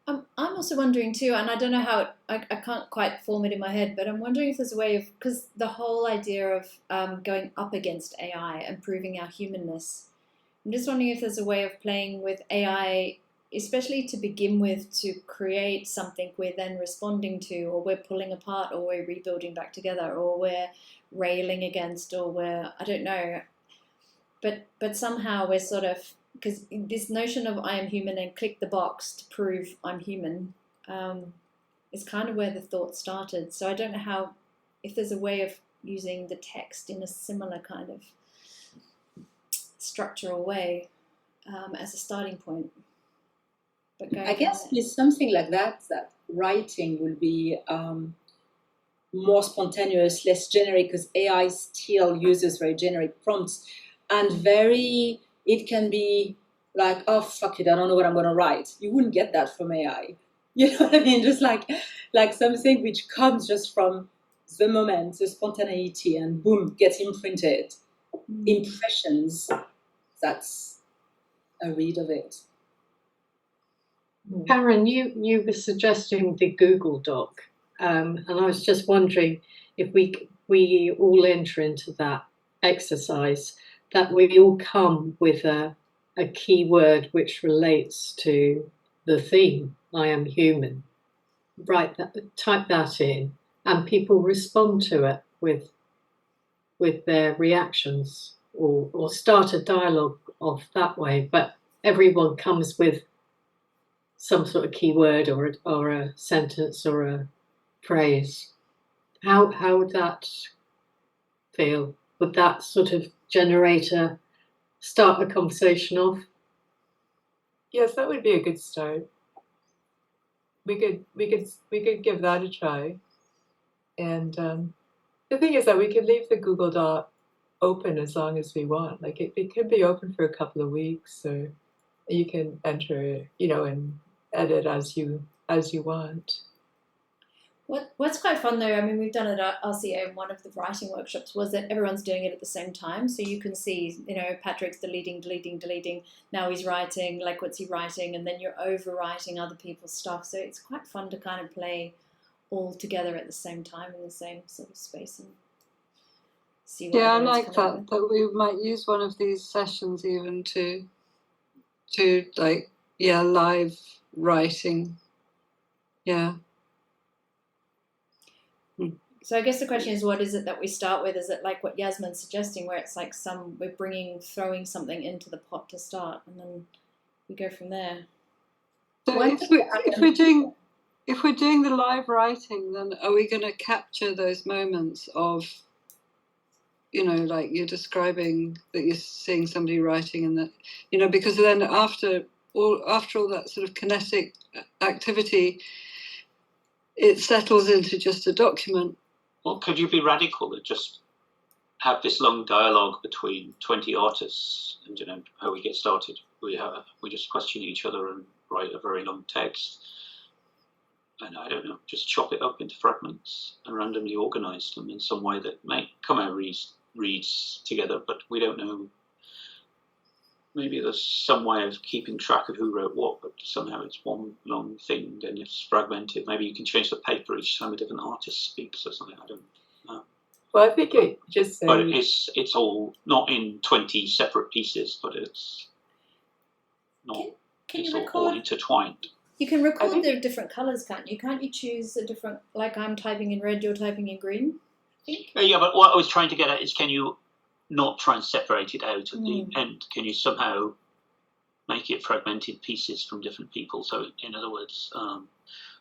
I'm also wondering too, and I don't know how, I can't quite form it in my head, but I'm wondering if there's a way of, because the whole idea of going up against AI and proving our humanness, I'm just wondering if there's a way of playing with AI, especially to begin with, to create something we're then responding to, or we're pulling apart, or we're rebuilding back together, or we're railing against, or we're, I don't know, but somehow we're sort of, because this notion of I am human and click the box to prove I'm human is kind of where the thought started. So I don't know if there's a way of using the text in a similar kind of structural way as a starting point. I guess with something like that writing will be more spontaneous, less generic, because AI still uses very generic prompts, and it can be like, oh, fuck it, I don't know what I'm going to write. You wouldn't get that from AI. You know what I mean? Just like something which comes just from the moment, the spontaneity, and boom, gets imprinted. Impressions, that's a read of it. Karen, you were suggesting the Google Doc, and I was just wondering if we all enter into that exercise, that we all come with a keyword which relates to the theme, I am human. Type that in, and people respond to it with their reactions, or start a dialogue off that way. But everyone comes with some sort of keyword or a sentence or a phrase. How would that feel? Would that sort of start a conversation off? Yes, that would be a good start. We could give that a try. And the thing is that we could leave the Google Doc open as long as we want. Like it could be open for a couple of weeks, or you can enter, and edit as you want. What's quite fun though, I mean, we've done it at RCA, and one of the writing workshops was that everyone's doing it at the same time. So you can see, Patrick's deleting. Now he's writing, like, what's he writing? And then you're overwriting other people's stuff. So it's quite fun to kind of play all together at the same time in the same sort of space and see what Yeah, I everyone's like come up that. with. That we might use one of these sessions even to like, yeah, live writing. Yeah. So I guess the question is, what is it that we start with? Is it like what Yasmin's suggesting, where it's like we're throwing something into the pot to start, and then we go from there? So One if thing I we're doing the live writing, then are we going to capture those moments of, you know, like you're describing that you're seeing somebody writing, and that, you know, because then after all that sort of kinetic activity, it settles into just a document. Well, could you be radical and just have this long dialogue between 20 artists, and you know how we get started? We just question each other and write a very long text, and I don't know, just chop it up into fragments and randomly organize them in some way that may come out reads together, but we don't know. Maybe there's some way of keeping track of who wrote what, but somehow it's one long thing, then it's fragmented. Maybe you can change the paper each time a different artist speaks or something. I don't know. Well, I think it just But it's all not in 20 separate pieces, but it's not. Can it's you all record? intertwined. You can record think- the different colors, can't you? Can't you choose a different? Like I'm typing in red, you're typing in green. I think. Yeah, but what I was trying to get at is, can you not try and separate it out at the end? Can you somehow make it fragmented pieces from different people? So, in other words,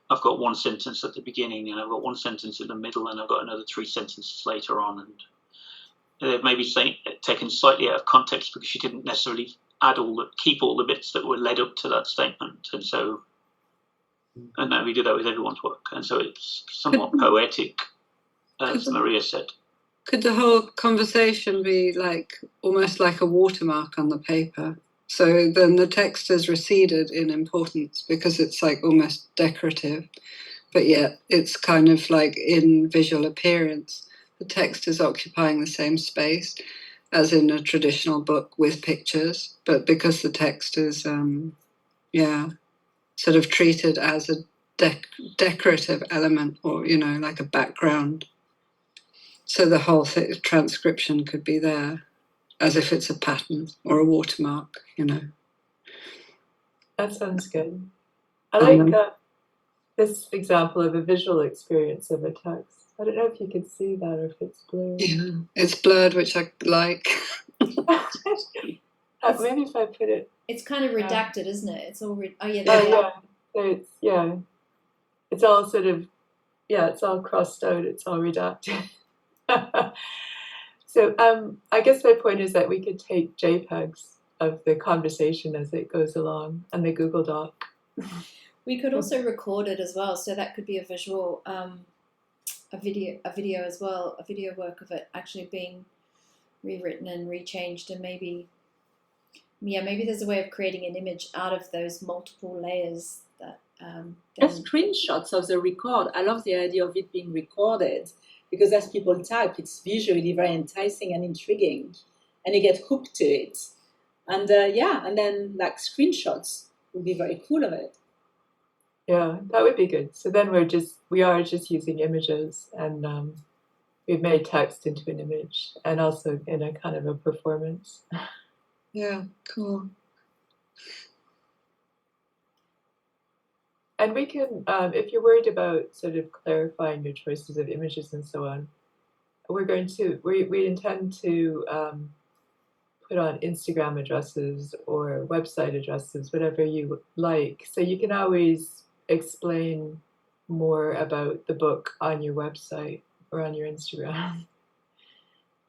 I've got one sentence at the beginning, and I've got one sentence in the middle, and I've got another 3 sentences later on, and they're maybe taken slightly out of context because you didn't necessarily keep all the bits that were led up to that statement, and so. And then we do that with everyone's work, and so it's somewhat poetic, as Maria said. Could the whole conversation be like almost like a watermark on the paper? So then the text has receded in importance because it's like almost decorative, but yet it's kind of like in visual appearance, the text is occupying the same space as in a traditional book with pictures, but because the text is, sort of treated as a decorative element, or, you know, like a background. So the whole transcription could be there as if it's a pattern or a watermark, you know. That sounds good. I like this example of a visual experience of a text. I don't know if you could see that or if it's blurred. Yeah, it's blurred, which I like. Maybe if I put it. It's kind of redacted, isn't it? It's all. It's all sort of, it's all crossed out. It's all redacted. So I guess my point is that we could take JPEGs of the conversation as it goes along on the Google Doc. We could also record it as well, so that could be a visual, a video as well, a video work of it actually being rewritten and rechanged, and maybe there's a way of creating an image out of those multiple layers that. Screenshots of the record. I love the idea of it being recorded, because as people type, it's visually very enticing and intriguing, and you get hooked to it. And and then like screenshots would be very cool of it. Yeah, that would be good. So then we are just using images, and we've made text into an image, and also in a kind of a performance. Yeah, cool. And we can, if you're worried about sort of clarifying your choices of images and so on, we intend to put on Instagram addresses or website addresses, whatever you like. So you can always explain more about the book on your website or on your Instagram.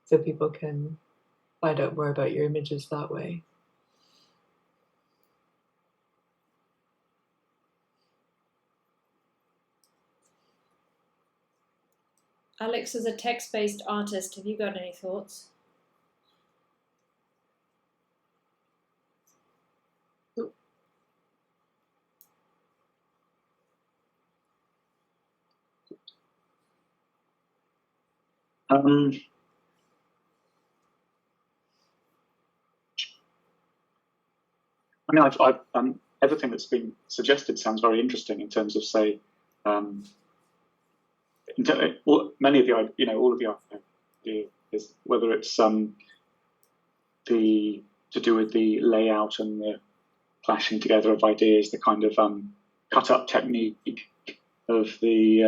So people can find out more about your images that way. Alex, as a text-based artist, have you got any thoughts? I mean, I've everything that's been suggested sounds very interesting in terms of, say, many of the, all of the ideas, whether it's to do with the layout and the clashing together of ideas, the kind of cut-up technique of the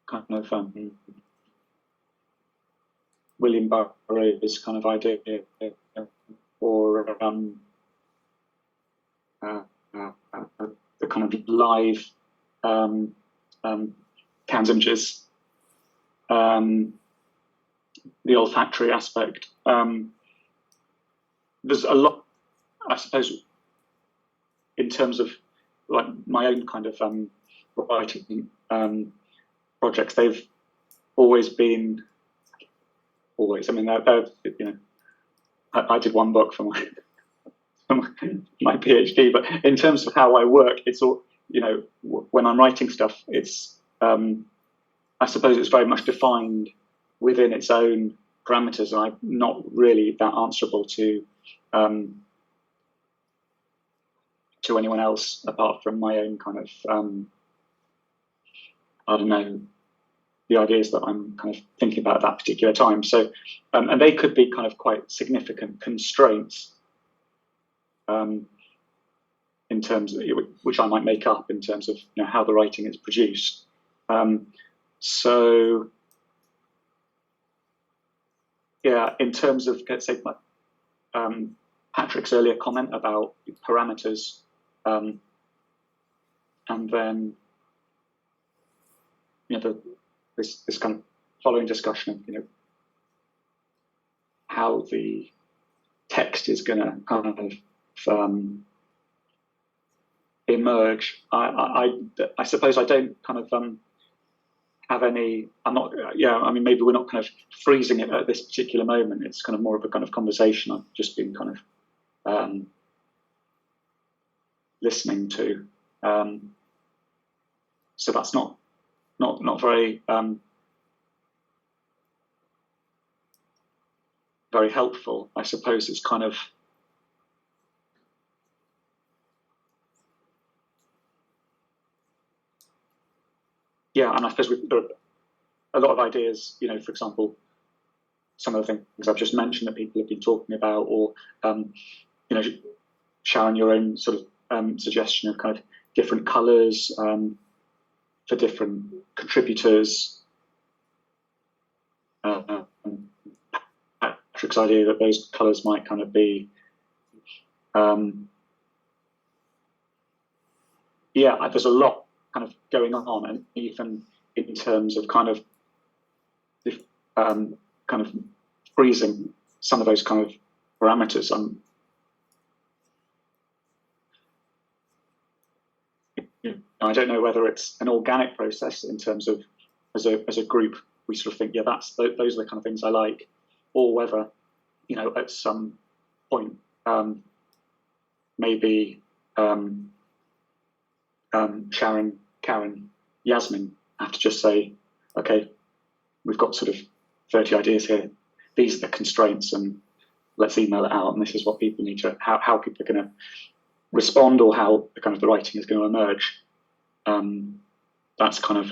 kind of William Burroughs kind of idea, or the kind of live canned images, the olfactory aspect. There's a lot, I suppose, in terms of like my own kind of writing projects. They've always been, I mean, I did one book for my PhD, but in terms of how I work, it's all, when I'm writing stuff, it's I suppose it's very much defined within its own parameters, and I'm not really that answerable to anyone else apart from my own kind of I don't know, the ideas that I'm kind of thinking about at that particular time. So and they could be kind of quite significant constraints in terms of, which I might make up in terms of how the writing is produced. So yeah, in terms of, let's say, Patrick's earlier comment about parameters, and then this kind of following discussion of how the text is going to kind of emerge. I suppose I don't kind of have any. I'm not. Yeah, I mean, maybe we're not kind of freezing it at this particular moment. It's kind of more of a kind of conversation I've just been kind of listening to. So that's not very very helpful. I suppose it's kind of and I suppose there are a lot of ideas, for example, some of the things I've just mentioned that people have been talking about, or, Sharon, your own sort of suggestion of kind of different colours for different contributors. Patrick's idea that those colours might kind of be, there's a lot kind of going on, and even in terms of kind of freezing some of those kind of parameters. I don't know whether it's an organic process in terms of as a group we sort of think those are the kind of things I like, or whether at some point maybe Sharon, Karen, Yasmin have to just say, okay, we've got sort of 30 ideas here. These are the constraints, and let's email it out. And this is what people need to, how people are going to respond, or how the kind of the writing is going to emerge. That's kind of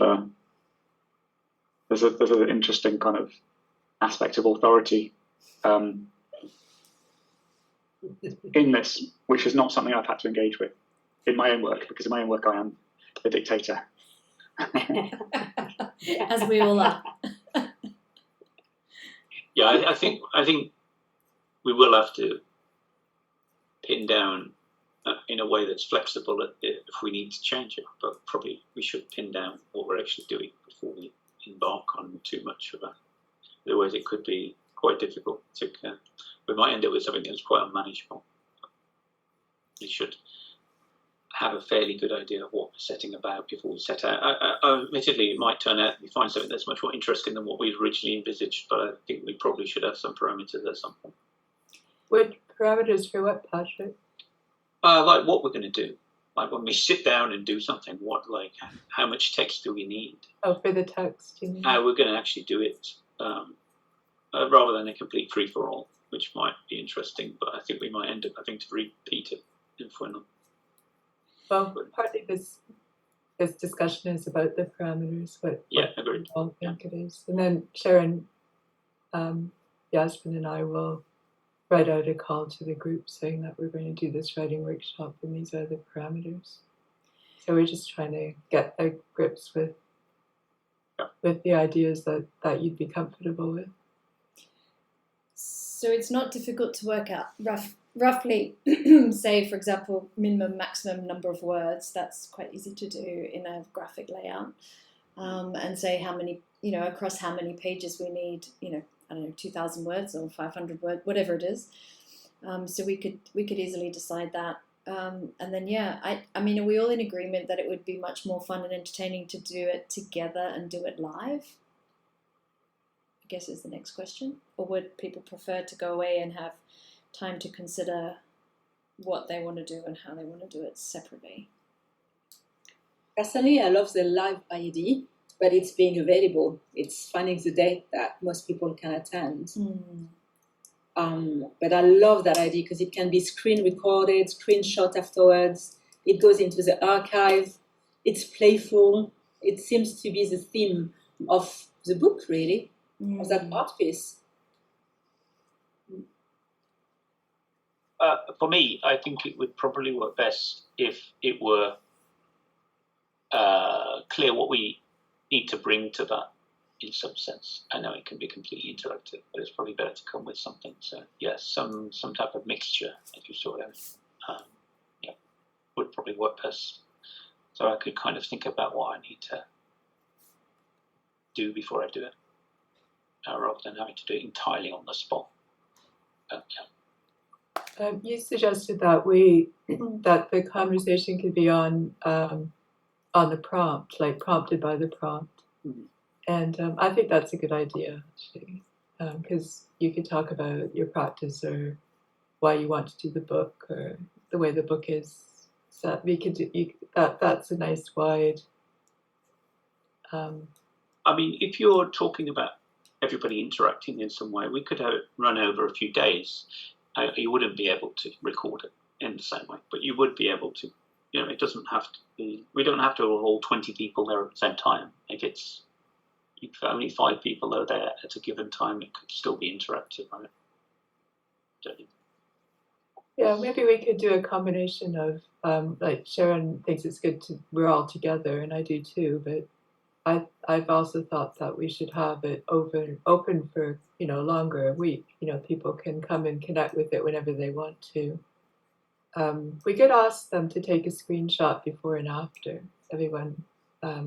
there's an interesting kind of aspect of authority in this, which is not something I've had to engage with in my own work, because in my own work I am the dictator. As we all are. Yeah, I think we will have to pin down in a way that's flexible if we need to change it, but probably we should pin down what we're actually doing before we embark on too much of that. Otherwise it could be quite difficult. We might end up with something that's quite unmanageable. We should have a fairly good idea of what we're setting about before we set out. Admittedly, it might turn out we find something that's much more interesting than what we originally envisaged, but I think we probably should have some parameters at some point. What parameters for what, Patrick? Like what we're going to do. Like when we sit down and do something, how much text do we need? Oh, for the text, you mean? How we're going to actually do it, rather than a complete free-for-all, which might be interesting, but I think we might end up having to repeat it if we're not. Well, partly this discussion is about the parameters, what agreed. we all think it is. And then Sharon, Yasmin and I will write out a call to the group saying that we're going to do this writing workshop and these are the parameters. So we're just trying to get a grips with the ideas that you'd be comfortable with. So it's not difficult to work out roughly, say, for example, minimum, maximum number of words. That's quite easy to do in a graphic layout. And say how many, across how many pages we need, I don't know, 2,000 words or 500 words, whatever it is. So we could easily decide that. And then, I mean, are we all in agreement that it would be much more fun and entertaining to do it together and do it live? I guess is the next question. Or would people prefer to go away and have time to consider what they want to do and how they want to do it separately? Personally, I love the live idea, but it's being available. It's finding the date that most people can attend. But I love that idea because it can be screen recorded, screenshot afterwards. It goes into the archive. It's playful. It seems to be the theme of the book, really, of that art piece. For me, I think it would probably work best if it were clear what we need to bring to that in some sense. I know it can be completely interactive, but it's probably better to come with something. So yes, some type of mixture, if you saw it, would probably work best. So I could kind of think about what I need to do before I do it, rather than having to do it entirely on the spot. You suggested that that the conversation could be on the prompt, like prompted by the prompt. And I think that's a good idea, actually, because you could talk about your practice or why you want to do the book or the way the book is set. We could do that's a nice wide. I mean, if you're talking about everybody interacting in some way, we could run over a few days. You wouldn't be able to record it in the same way, but you would be able to. It doesn't have to be. We don't have to have all 20 people there at the same time. If only 5 people are there at a given time, it could still be interactive, right? Yeah, maybe we could do a combination of like Sharon thinks it's good we're all together, and I do too. But I've also thought that we should have it open for longer, a week. People can come and connect with it whenever they want to. We could ask them to take a screenshot before and after, everyone,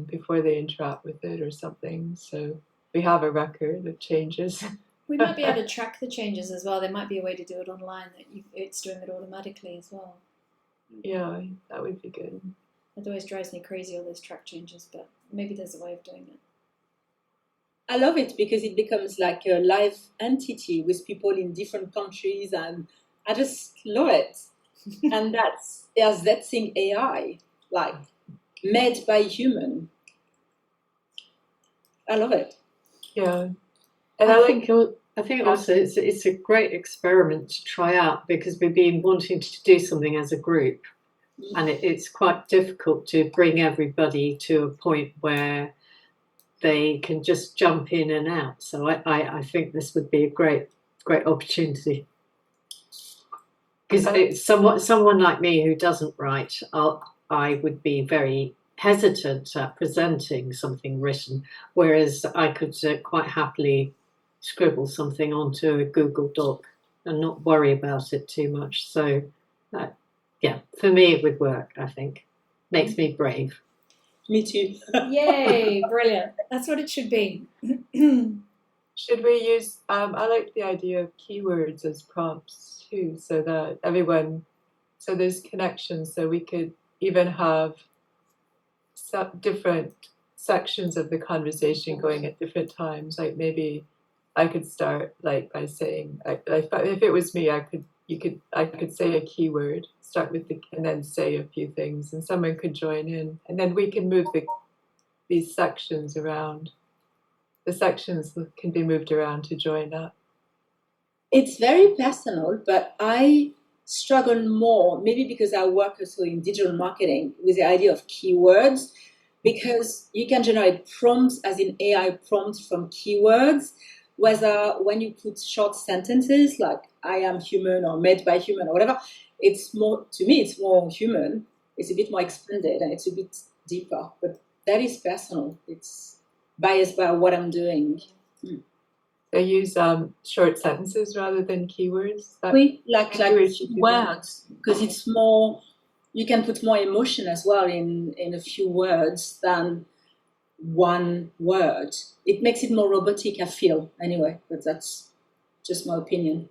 before they interact with it or something. So we have a record of changes. We might be able to track the changes as well. There might be a way to do it online that it's doing it automatically as well. Yeah, that would be good. It always drives me crazy, all those track changes, but maybe there's a way of doing it. I love it because it becomes like a live entity with people in different countries, and I just love it. And there's that thing AI, like made by human. I love it. Yeah, and I think also it's a great experiment to try out because we've been wanting to do something as a group, and it's quite difficult to bring everybody to a point where they can just jump in and out. So I think this would be a great opportunity. Because it's someone like me who doesn't write, I would be very hesitant at presenting something written, whereas I could quite happily scribble something onto a Google Doc and not worry about it too much. So, for me it would work, I think. Makes me brave. Me too. Yay, brilliant. That's what it should be. Should we use, I like the idea of keywords as prompts too, so that so there's connections, so we could even have some different sections of the conversation going at different times. Like maybe I could start like by saying, if it was me, I could say a keyword, start with and then say a few things, and someone could join in, and then we can move these sections around. The sections can be moved around to join up. It's very personal, but I struggle more, maybe because I work also in digital marketing, with the idea of keywords, because you can generate prompts, as in AI prompts from keywords, whether when you put short sentences like I am human or made by human or whatever, it's more, to me, it's more human. It's a bit more expanded and it's a bit deeper, but that is personal. It's biased by what I'm doing. They use short sentences rather than keywords. We like keywords you can words, because it's more, you can put more emotion as well in a few words than one word. It makes it more robotic, I feel, anyway, but that's just my opinion.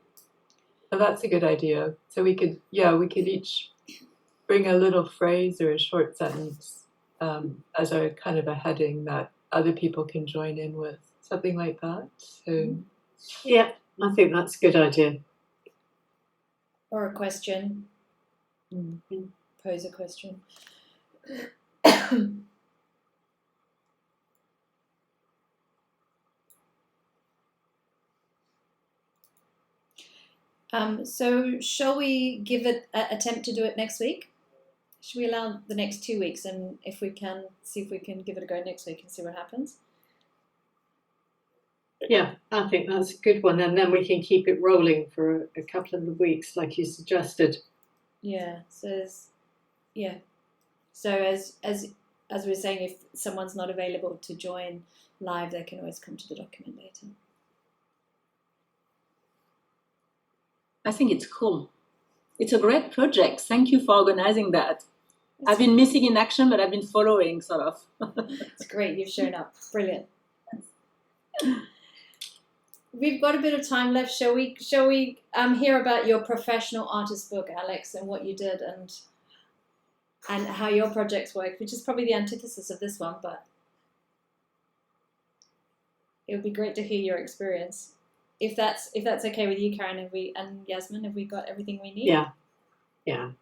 Oh, that's a good idea. So we could each bring a little phrase or a short sentence as a kind of a heading that other people can join in with, something like that. So Yeah, I think that's a good idea. Or a question. Mm-hmm. Pose a question. So shall we give it attempt to do it next week? Should we allow the next 2 weeks, and if we can, see if we can give it a go next week and see what happens? Yeah, I think that's a good one, and then we can keep it rolling for a couple of weeks, like you suggested. Yeah. So So as we were saying, if someone's not available to join live, they can always come to the document later. I think it's cool. It's a great project. Thank you for organizing that. I've been missing in action, but I've been following, sort of. It's great. You've shown up. Brilliant. We've got a bit of time left. Shall we hear about your professional artist book, Alex, and what you did and how your projects work, which is probably the antithesis of this one, but it would be great to hear your experience. If that's okay with you, Karen, and Yasmin, have we got everything we need? Yeah.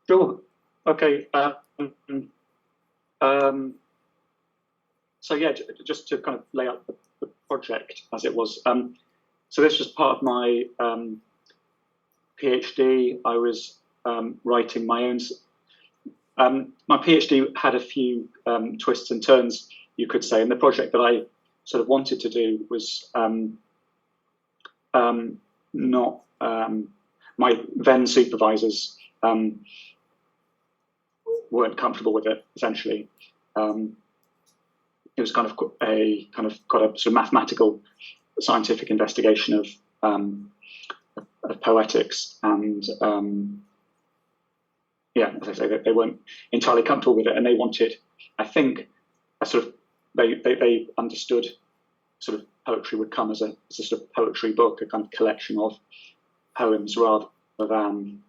Sure. Okay. So yeah, just to kind of lay out the project as it was. So this was part of my PhD. I was writing my own. My PhD had a few twists and turns, you could say, and the project that I sort of wanted to do was not my then supervisors weren't comfortable with it. Essentially, it was kind of a sort of mathematical, scientific investigation of poetics, and yeah, as I say, they weren't entirely comfortable with it, and they wanted, I think, a sort of they understood sort of poetry would come as a sort of poetry book, a kind of collection of poems rather than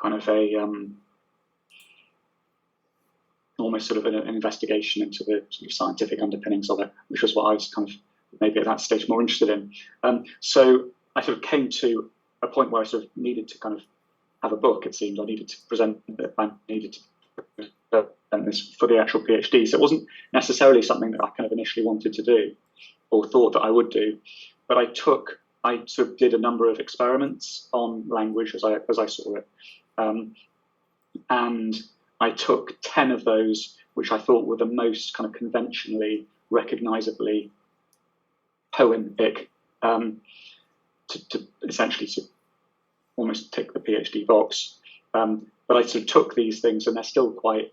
kind of a almost sort of an investigation into the sort of scientific underpinnings of it, which was what I was kind of maybe at that stage more interested in. So I sort of came to a point where I sort of needed to kind of have a book. It seemed I needed to present it. I needed to present this for the actual PhD. So it wasn't necessarily something that I kind of initially wanted to do or thought that I would do, but I sort of did a number of experiments on language as I saw it, and I took 10 of those, which I thought were the most kind of conventionally, recognizably poetic, to essentially to almost tick the PhD box. But I sort of took these things, and they're still quite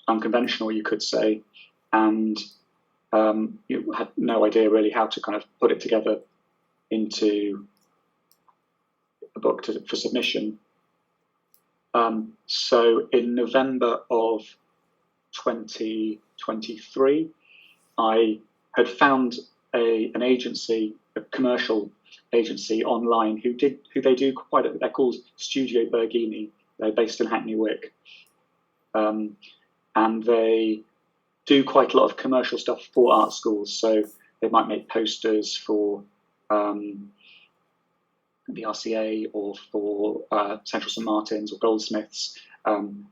unconventional, you could say, and you had no idea really how to kind of put it together into a book for submission. So in November of 2023, I had found an agency, a commercial agency online they're called Studio Berghini. They're based in Hackney Wick, and they do quite a lot of commercial stuff for art schools. So they might make posters for the RCA or for Central St Martin's or Goldsmiths.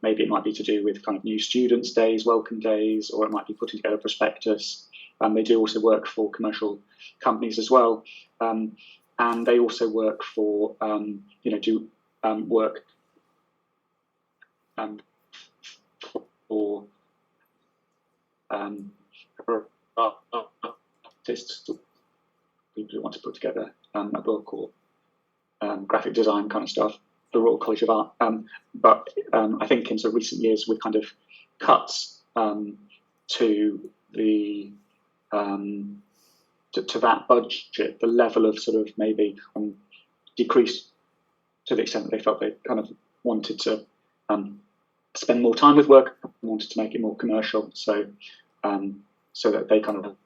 Maybe it might be to do with kind of new students' days, welcome days, or it might be putting together a prospectus. They do also work for commercial companies as well, and they also work for work for artists, people who want to put together a book or graphic design kind of stuff, the Royal College of Art. But I think in sort of recent years, with kind of cuts to the to that budget, the level of sort of maybe decreased to the extent that they felt they kind of wanted to spend more time with work, wanted to make it more commercial, so so that they kind of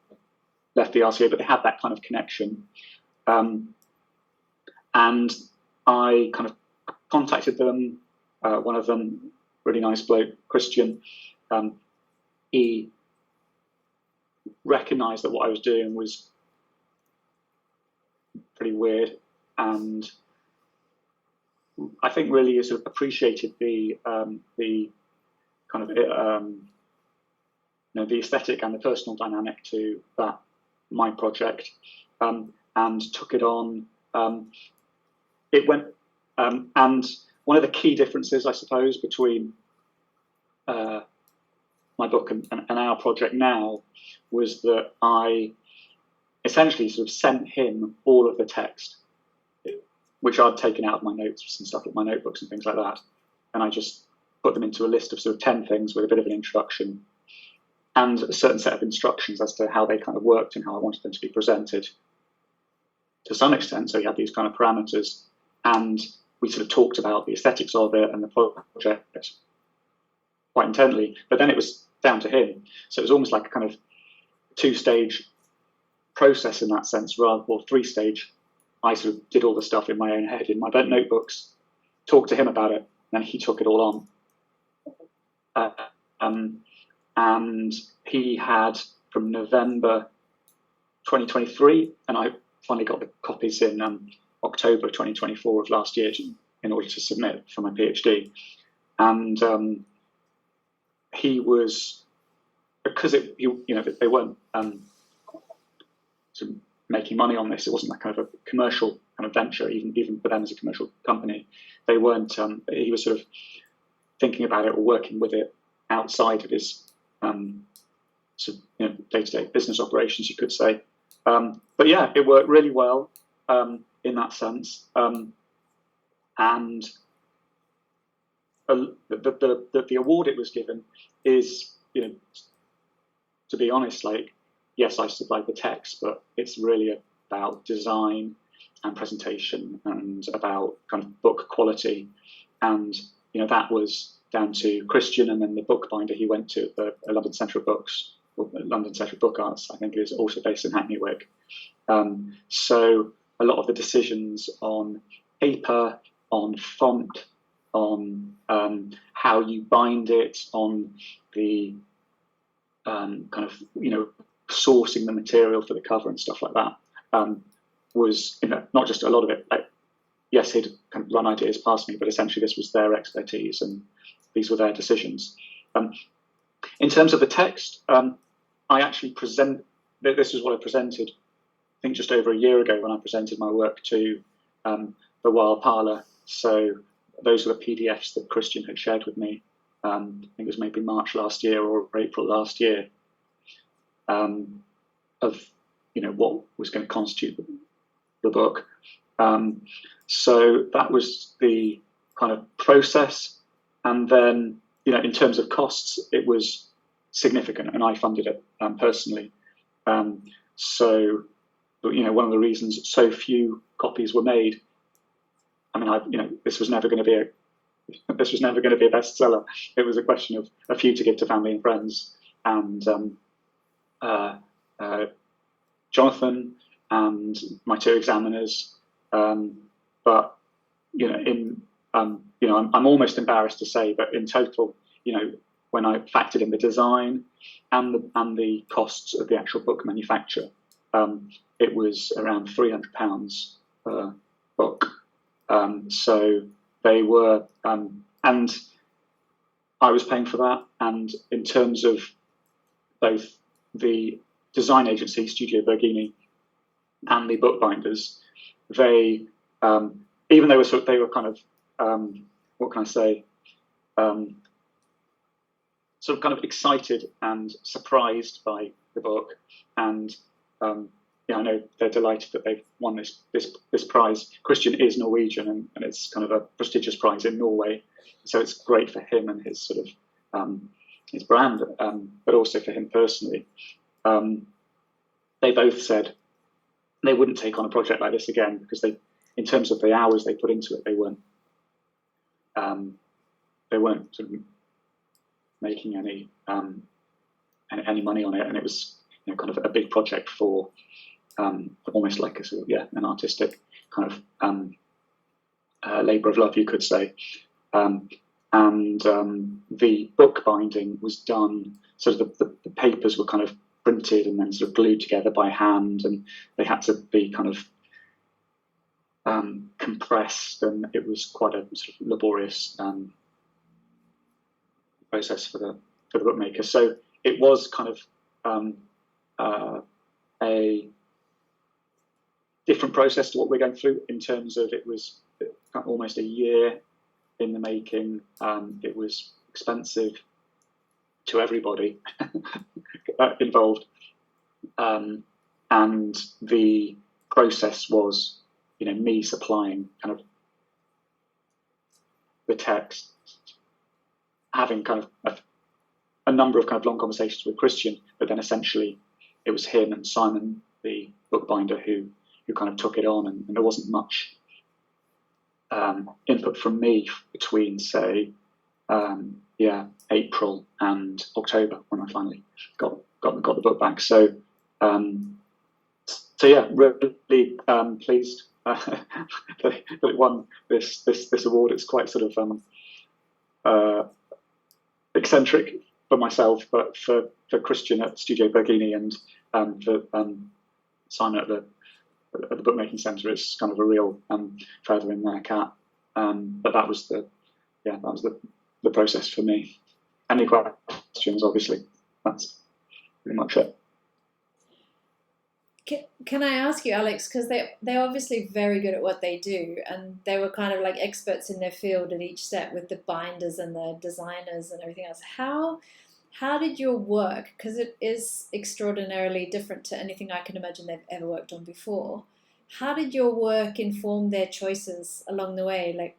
left the RCA, but they had that kind of connection. And I kind of contacted them. One of them, really nice bloke, Christian, he recognised that what I was doing was pretty weird, and I think really sort of appreciated the kind of the aesthetic and the personal dynamic to that my project, and took it on. It went, and one of the key differences, I suppose, between my book and our project now was that I essentially sort of sent him all of the text, which I'd taken out of my notes and stuff, like my notebooks and things like that, and I just put them into a list of sort of 10 things with a bit of an introduction and a certain set of instructions as to how they kind of worked and how I wanted them to be presented to some extent. So he had these kind of parameters, and we sort of talked about the aesthetics of it and the project quite intently, but then it was down to him. So it was almost like a kind of 2-stage process in that sense, rather than 3-stage. I sort of did all the stuff in my own head, in my notebooks, talked to him about it, and then he took it all on. And he had from November 2023, and I finally got the copies in October 2024 of last year in order to submit for my PhD. And he was, because they weren't sort of making money on this. It wasn't that kind of a commercial kind of venture, even for them as a commercial company. They weren't. He was sort of thinking about it or working with it outside of his sort of, day-to-day business operations, you could say. But yeah, it worked really well in that sense. And the award it was given is, to be honest, like, yes, I supplied the text, but it's really about design and presentation and about kind of book quality. And, that was down to Christian, and then the bookbinder he went to, the London Centre of Books, or London Centre of Book Arts, I think it is, also based in Hackney Wick. So a lot of the decisions on paper, on font, on how you bind it, on the kind of, sourcing the material for the cover and stuff like that, was, not just a lot of it. Like, yes, he'd kind of run ideas past me, but essentially this was their expertise and these were their decisions. In terms of the text, I actually this is what I presented, I think just over a year ago, when I presented my work to the Wild Parlour. So those were the PDFs that Christian had shared with me. I think it was maybe March last year or April last year, of what was going to constitute the book. So that was the kind of process, and then in terms of costs, it was significant, and I funded it personally. So one of the reasons so few copies were made, I mean, this was never going to be a bestseller. It was a question of a few to give to family and friends, and Jonathan and my 2 examiners. But I'm almost embarrassed to say, but in total, when I factored in the design and the costs of the actual book manufacture, it was around £300 per book. So they were, and I was paying for that. And in terms of both the design agency, Studio Berghini, and the bookbinders, they, even though they were kind of, what can I say, sort of kind of excited and surprised by the book, and yeah, I know they're delighted that they've won this prize. Christian is Norwegian, and it's kind of a prestigious prize in Norway, so it's great for him and his sort of his brand, but also for him personally. They both said they wouldn't take on a project like this again because they, in terms of the hours they put into it, they weren't sort of making any money on it, and it was, you know, kind of a big project for almost like a sort of, yeah, an artistic kind of labour of love, you could say. And the book binding was done, sort of the papers were kind of printed and then sort of glued together by hand, and they had to be kind of compressed, and it was quite a sort of laborious process for the bookmaker. So it was kind of a different process to what we're going through, in terms of it was almost a year in the making. It was expensive to everybody involved, and the process was, you know, me supplying kind of the text, having kind of a number of kind of long conversations with Christian, but then essentially it was him and Simon, the bookbinder, who kind of took it on, and there wasn't much input from me between, say, April and October, when I finally got the book back. So yeah, really pleased that it won this award. It's quite sort of eccentric for myself, but for Christian at Studio Bergini and for Simon at the bookmaking centre, it's kind of a real feather in their cap. But that was the process for me. Any questions? Obviously, that's pretty much it. Can I ask you, Alex, because they're obviously very good at what they do, and they were kind of like experts in their field at each step with the binders and the designers and everything else. How did your work, because it is extraordinarily different to anything I can imagine they've ever worked on before, how did your work inform their choices along the way, like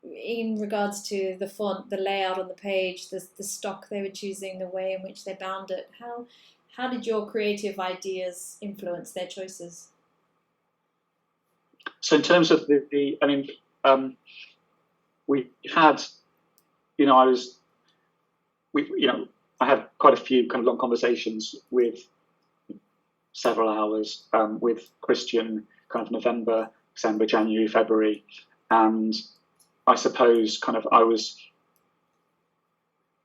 in regards to the font, the layout on the page, the stock they were choosing, the way in which they bound it? How did your creative ideas influence their choices? So in terms of we had, you know, I had quite a few kind of long conversations with several hours with Christian, kind of November, December, January, February, and I suppose kind of I was,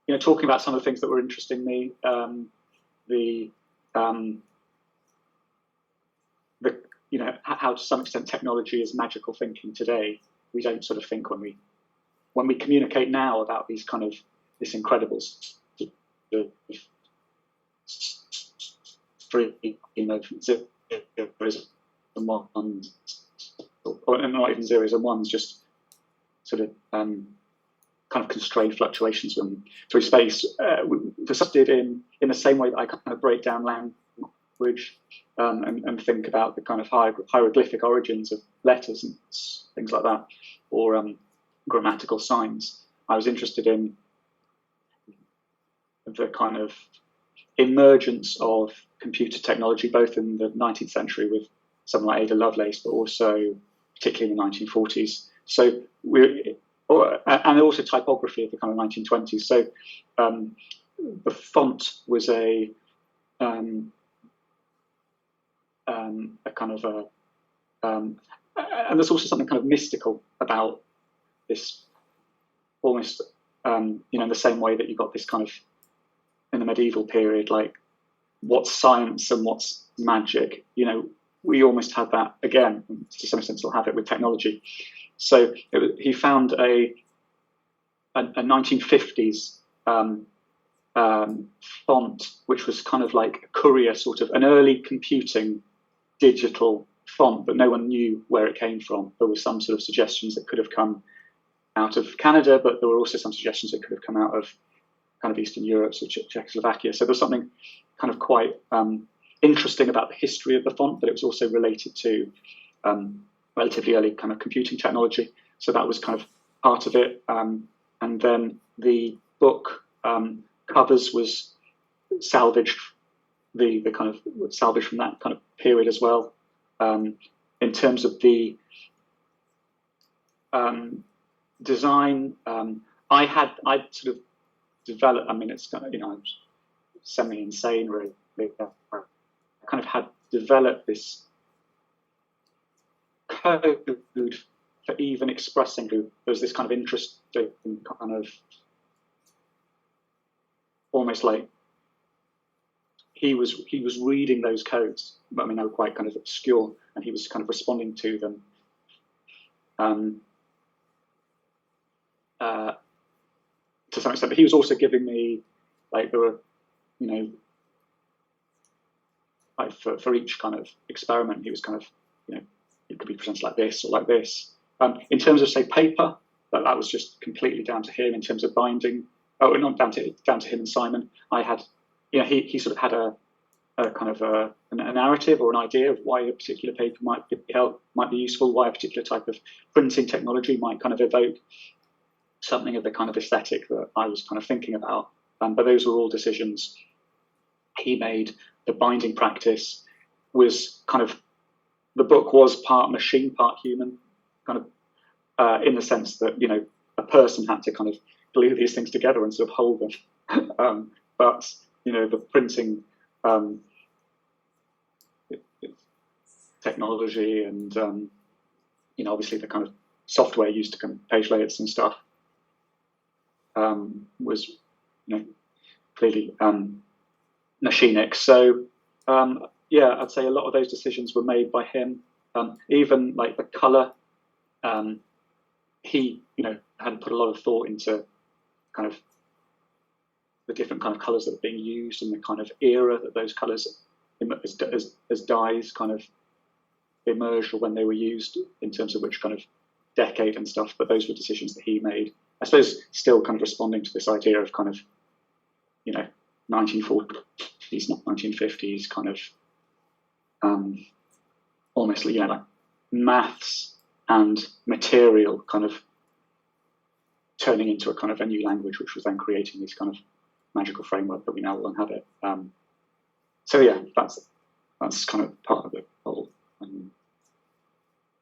you know, talking about some of the things that were interesting me. You know, how to some extent technology is magical thinking today. We don't sort of think when we communicate now about these kind of this incredible stream of zeros and ones, or not even zeros and ones, just sort of kind of constrained fluctuations through space. Just did in the same way that I kind of break down language and think about the kind of hieroglyphic origins of letters and things like that, or grammatical signs. I was interested in the kind of emergence of computer technology, both in the 19th century with someone like Ada Lovelace, but also particularly in the 1940s. So and also typography of the kind of 1920s. So the font was a kind of and there's also something kind of mystical about this, almost in the same way that you got this kind of in the medieval period, like what's science and what's magic. You know, we almost had that again, to some extent still have it with technology. So he found a 1950s font, which was kind of like a courier, sort of an early computing digital font, but no one knew where it came from. There were some sort of suggestions that could have come out of Canada, but there were also some suggestions that could have come out of kind of Eastern Europe, so Czechoslovakia. So there's something kind of quite interesting about the history of the font, but it was also related to relatively early kind of computing technology. So that was kind of part of it. And then the book covers was salvaged, the kind of salvaged from that kind of period as well. In terms of the design, I'd sort of developed, I mean, it's kind of, you know, I'm semi-insane really. I kind of had developed this code for even expressing who there was this kind of interesting kind of almost like he was reading those codes. I mean, they were quite kind of obscure, and he was kind of responding to them. To some extent, but he was also giving me, like, there were, you know, like for each kind of experiment, he was kind of, you know, it could be presented like this or like this. In terms of, say, paper, that was just completely down to him. In terms of binding, not down to him and Simon. I had, you know, he sort of had a kind of a narrative or an idea of why a particular paper might be useful, why a particular type of printing technology might kind of evoke something of the kind of aesthetic that I was kind of thinking about. But those were all decisions he made. The binding practice was kind of, the book was part machine, part human, kind of in the sense that, you know, a person had to kind of glue these things together and sort of hold them. But, you know, the printing technology and, you know, obviously the kind of software used to kind of page layouts and stuff was, you know, clearly machinic. So, yeah, I'd say a lot of those decisions were made by him. Even like the colour, he, you know, had put a lot of thought into kind of the different kind of colours that were being used and the kind of era that those colours as dyes kind of emerged, or when they were used, in terms of which kind of decade and stuff. But those were decisions that he made. I suppose still kind of responding to this idea of kind of, you know, 1940s, not 1950s, kind of almost, you know, like maths and material kind of turning into a kind of a new language, which was then creating this kind of magical framework that we now all inhabit. So yeah, that's kind of part of the whole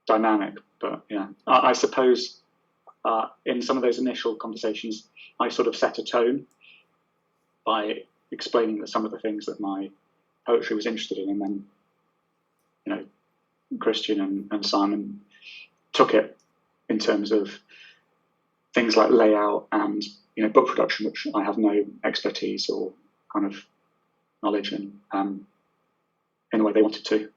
dynamic. But yeah, I suppose in some of those initial conversations, I sort of set a tone by explaining that some of the things that my poetry was interested in, and then, you know, Christian and Simon took it in terms of things like layout and, you know, book production, which I have no expertise or kind of knowledge in the way they wanted to.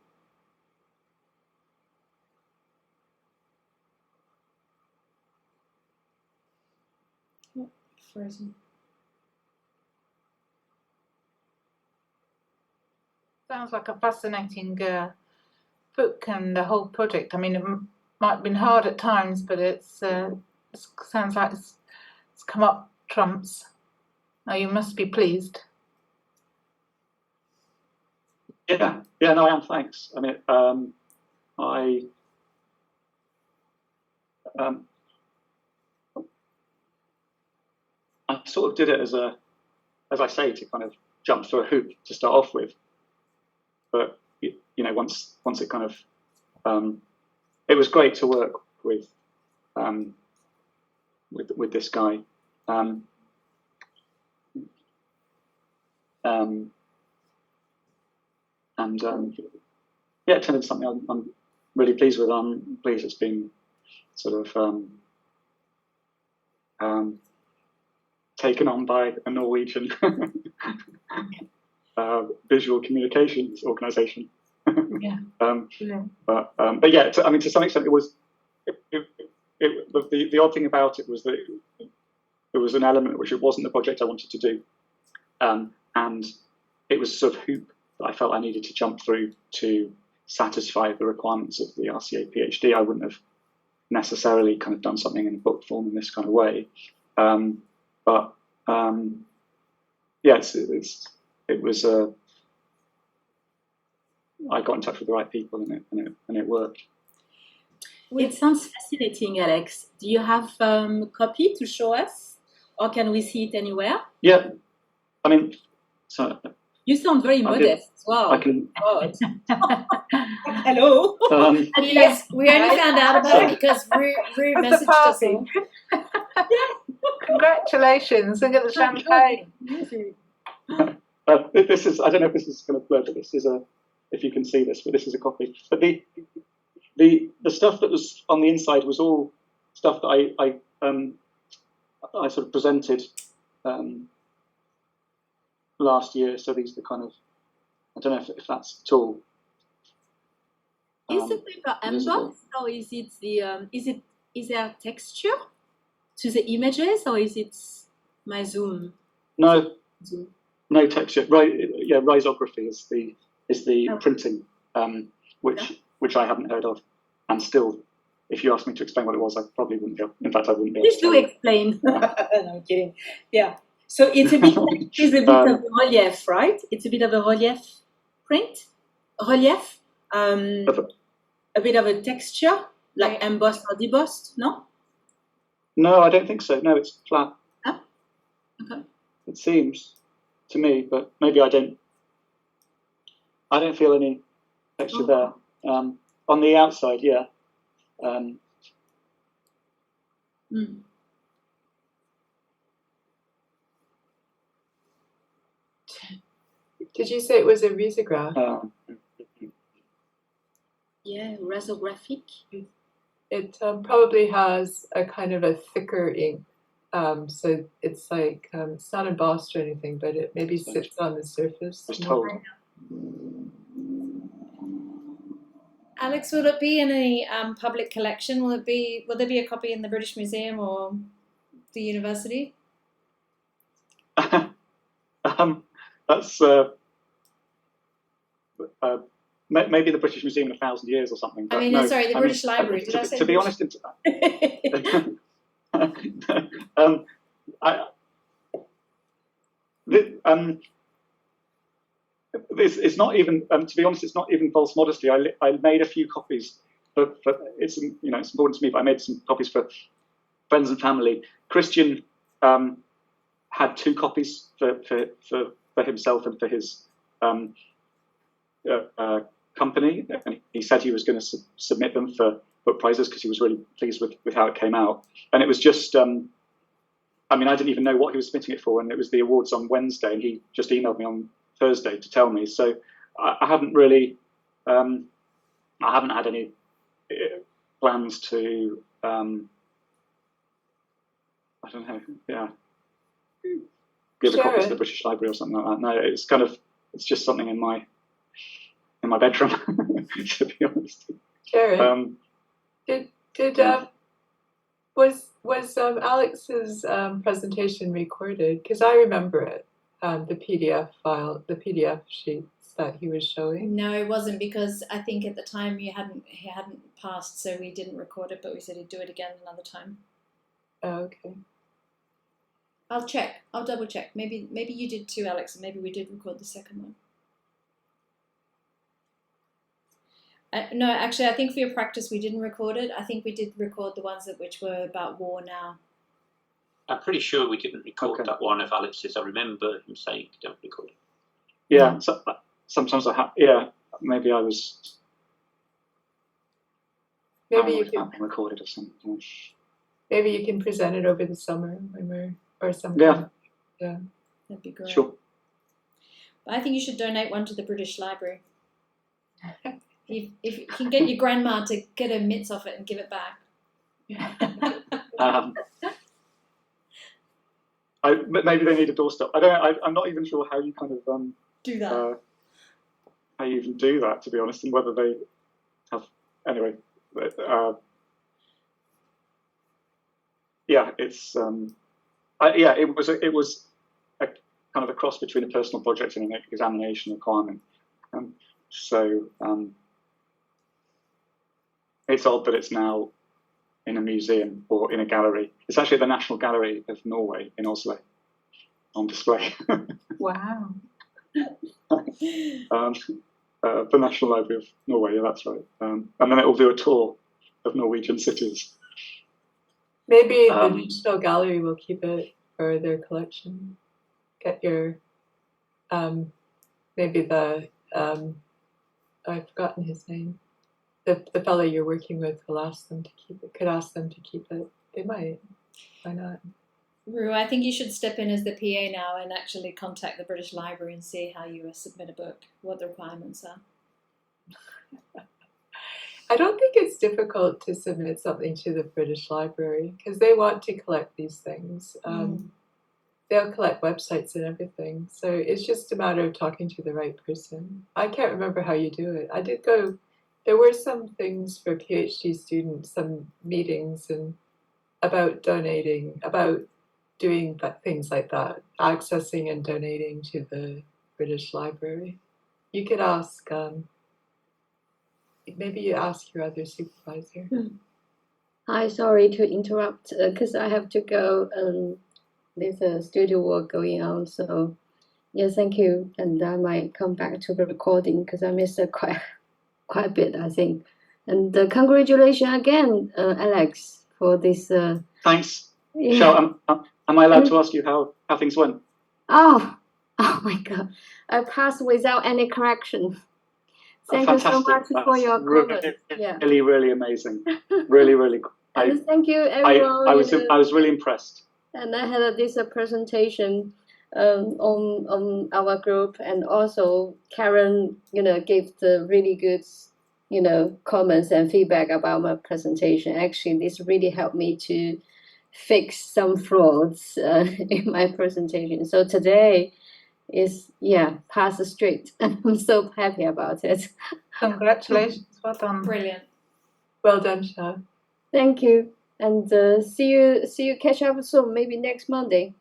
Frozen. Sounds like a fascinating book and the whole project. I mean, it might have been hard at times, but it sounds like it's come up trumps. Now you must be pleased. Yeah, no, I am. Thanks. I mean, I sort of did it as I say, to kind of jump through a hoop to start off with. But, you know, once it kind of, it was great to work with this guy. Yeah, it turned into something I'm really pleased with. I'm pleased it's been sort of taken on by a Norwegian visual communications organisation. Yeah. But yeah, I mean, to some extent, it was. The odd thing about it was that there was an element which it wasn't the project I wanted to do, and it was sort of hoop that I felt I needed to jump through to satisfy the requirements of the RCA PhD. I wouldn't have necessarily kind of done something in a book form in this kind of way, but it was. I got in touch with the right people, and it worked. It sounds fascinating, Alex. Do you have a copy to show us, or can we see it anywhere? Yeah, I mean, so You sound very modest. Wow. I can. God. Hello. Yes, we only found out about it because Rue It's a messaged us party. all. Congratulations, look at the champagne. This is. I don't know if this is going to blur, but this is a. If you can see this, but this is a copy. But the stuff that was on the inside was all stuff that I sort of presented last year. So these are the kind of. I don't know if that's at all. Is the paper embossed, or is it is there texture to the images, or is it my Zoom? No, Zoom. no texture. Right, yeah, risography is the printing, which I hadn't heard of, and still, if you asked me to explain what it was, I probably wouldn't be able. In fact, I wouldn't be able Please to do tell you. explain. No, I'm kidding. Yeah. So it's a bit of relief, right? It's a bit of a relief print, relief, a bit of a texture, like embossed or debossed, no? No, I don't think so. No, it's flat. Oh, okay. It seems to me, but maybe I don't feel any texture there. On the outside, yeah. Did you say it was a risograph? Yeah, risographic. It probably has a kind of a thicker ink, so it's like it's not embossed or anything, but it maybe sits on the surface. I was told. Alex, will it be in any public collection? Will there be a copy in the British Museum or the university? That's maybe the British Museum in 1,000 years or something. I mean, no, sorry, the British Library. Did I say? To be honest, it's not even. To be honest, it's not even false modesty. I made a few copies, for it's it's important to me. But I made some copies for friends and family. Christian had 2 copies for himself and for his company, and he said he was going to submit them for book prizes because he was really pleased with how it came out. And it was just, I mean, I didn't even know what he was submitting it for, and it was the awards on Wednesday, and he just emailed me on Thursday to tell me. So I haven't really, I haven't had any plans to, I don't know, yeah, give a copy to the British Library or something like that. No, it's kind of, it's just something in my bedroom, to be honest. Sharon, was Alex's presentation recorded? Because I remember it, the PDF file, the PDF sheets that he was showing. No, it wasn't, because I think at the time he hadn't passed, so we didn't record it, but we said he'd do it again another time. Oh, okay. I'll check. I'll double check. Maybe you did too, Alex, and maybe we did record the second one. No, actually, I think for your practice we didn't record it. I think we did record the ones which were about war now. I'm pretty sure we didn't record that one of Alex's. I remember him saying, "Don't record it." Yeah, so, sometimes I have. Yeah, maybe I was. Maybe you can recorded or something. Maybe you can present it over the summer when we're or something. Yeah, that'd be great. Sure. But I think you should donate one to the British Library. If you can get your grandma to get her mitts off it and give it back. Maybe they need a doorstep. I'm not even sure how you kind of do that. How you even do that, to be honest, and whether they have. Anyway, yeah, it's it was a kind of a cross between a personal project and an examination requirement. So it's odd that it's now in a museum or in a gallery. It's actually at the National Gallery of Norway in Oslo. on display. Wow. The National Library of Norway, yeah, that's right. And then it will do a tour of Norwegian cities. Maybe the National Gallery will keep it for their collection. Get your, maybe the, I've forgotten his name. The fellow you're working with will ask them to keep it, could ask them to keep it. They might. Why not? Rue, I think you should step in as the PA now and actually contact the British Library and see how you submit a book, what the requirements are. I don't think it's difficult to submit something to the British Library because they want to collect these things. They'll collect websites and everything. So it's just a matter of talking to the right person. I can't remember how you do it. I did go, there were some things for PhD students, some meetings and about donating, about doing things like that, accessing and donating to the British Library. You could ask, maybe you ask your other supervisor. Hi, sorry to interrupt, because I have to go. There's a studio work going on, so yeah, thank you. And I might come back to the recording because I missed it quite a bit, I think. And congratulations again, Alex, for this. Thanks. Yeah. Shall, am I allowed to ask you how things went? Oh my God! I passed without any correction. Thank you so much for your comments. Yeah. Really, really amazing. Really, really. And thank you, everyone. I was really impressed. And I had this presentation on our group, and also Karen, gave the really good, comments and feedback about my presentation. Actually, this really helped me to fix some flaws in my presentation. So today is pass straight. I'm so happy about it. Congratulations. Well done. Brilliant. Well done, Shah. Thank you. And see you catch up soon, maybe next Monday.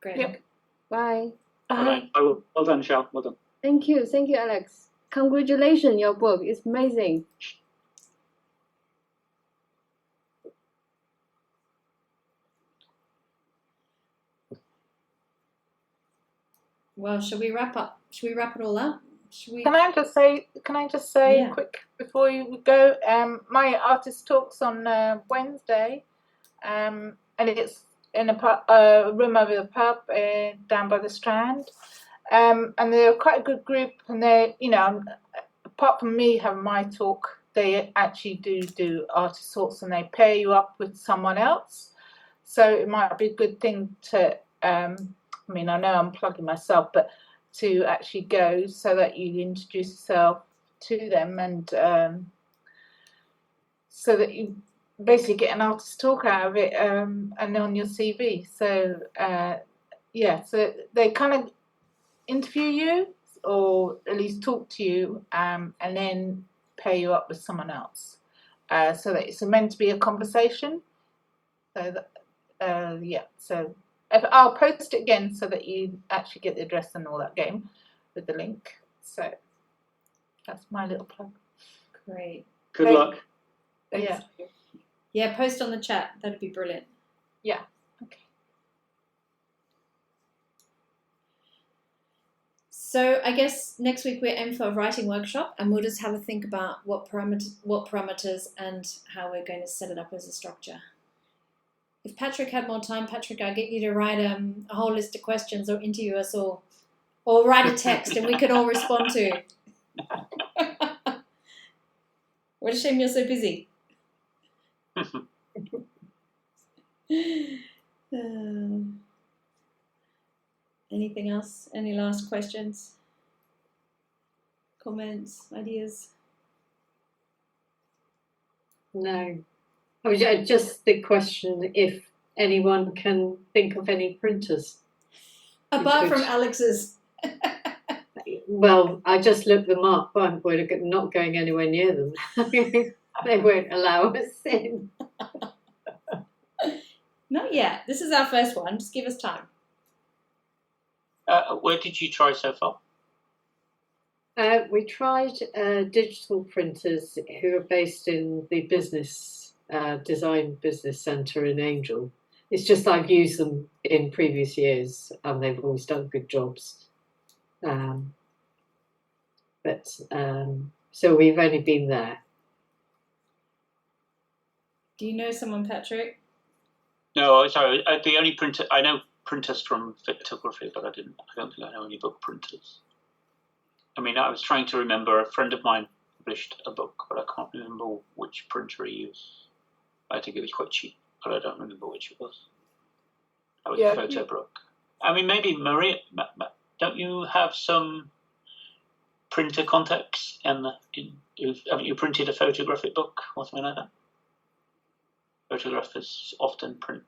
Great. Yep. Bye. Bye. Well done, Shao. Well done. Thank you, Alex. Congratulations, your book is amazing. Well, shall we wrap up? Should we wrap it all up? Can I just say Yeah. quick before you go? My artist talk's on Wednesday, and it's in a room over the pub down by the Strand. And they're quite a good group, and they, apart from me having my talk, they actually do artist talks, and they pair you up with someone else. So it might be a good thing to. I know I'm plugging myself, but to actually go so that you introduce yourself to them, and so that you basically get an artist talk out of it, and on your CV. So so they kind of interview you, or at least talk to you, and then pair you up with someone else, so that it's meant to be a conversation. So that, so. I'll post it again so that you actually get the address and all that game with the link. So that's my little plug. Great. Good luck. Thanks. Yeah, post on the chat. That'd be brilliant. Yeah. Okay. So I guess next week we're in for a writing workshop, and we'll just have a think about what parameters and how we're going to set it up as a structure. If Patrick had more time, Patrick, I'll get you to write a whole list of questions or interview us all. Or write a text and we can all respond to. What a shame you're so busy. Anything else? Any last questions? Comments? Ideas? No. I was just the question if anyone can think of any printers. Apart from Alex's. Well, I just looked them up. We're not going anywhere near them. They won't allow us in. Not yet. This is our first one. Just give us time. Where did you try so far? We tried digital printers who are based in the design business centre in Angel. It's just I've used them in previous years and they've always done good jobs. So we've only been there. Do you know someone, Patrick? No, sorry. The only printer I know printers from photography, but I don't think I know any book printers. I mean, I was trying to remember. A friend of mine published a book, but I can't remember which printer he used. I think it was quite cheap, but I don't remember which it was. That was a photo book. I mean, maybe Maria, don't you have some printer contacts? Haven't you printed a photographic book or something like that? Photographers often print.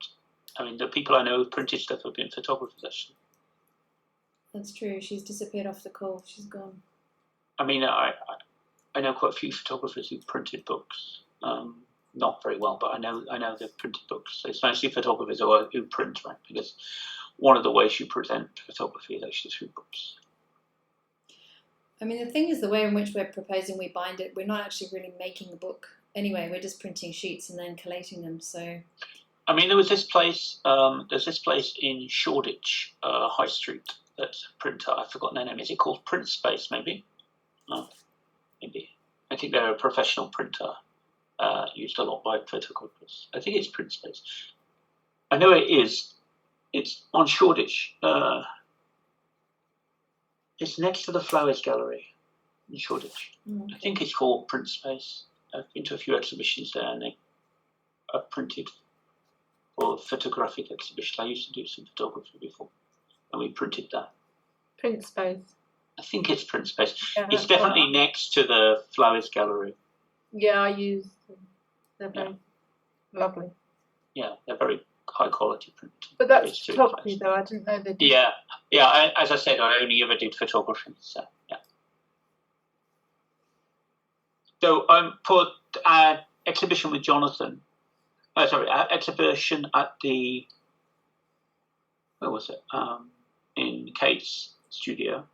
I mean, the people I know who've printed stuff have been photographers, actually. That's true. She's disappeared off the call. She's gone. I mean, I know quite a few photographers who've printed books. Not very well, but I know they've printed books. It's mostly photographers who print, right? Because one of the ways you present photography is actually through books. I mean, the thing is, the way in which we're proposing we bind it, we're not actually really making a book anyway. We're just printing sheets and then collating them. So, I mean, there was this place. There's this place in Shoreditch, High Street. That's a printer. I've forgotten their name. Is it called Print Space? Maybe. Maybe. I think they're a professional printer. Used a lot by photographers. I think it's Print Space. I know it is. It's on Shoreditch. It's next to the Flowers Gallery in Shoreditch. I think it's called Print Space. I've been to a few exhibitions there, and they are printed for photographic exhibitions. I used to do some photography before, and we printed that. Print Space. I think it's Print Space. Yeah, it's definitely next to the Flowers Gallery. Yeah, I use them. They're very lovely. Yeah, they're very high quality print. But that's photography, though. I didn't know they did. Yeah. As I said, I only ever did photography. So yeah. So for exhibition with Jonathan. Exhibition at the where was it? In Kate's studio.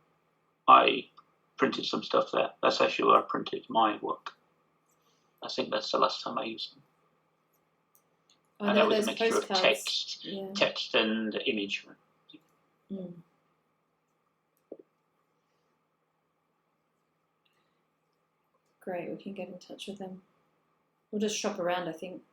I printed some stuff there. That's actually where I printed my work. I think that's the last time I used them. I and know that was a those mixture of postcards. text and image. Mm. Great, we can get in touch with them. We'll just shop around, I think.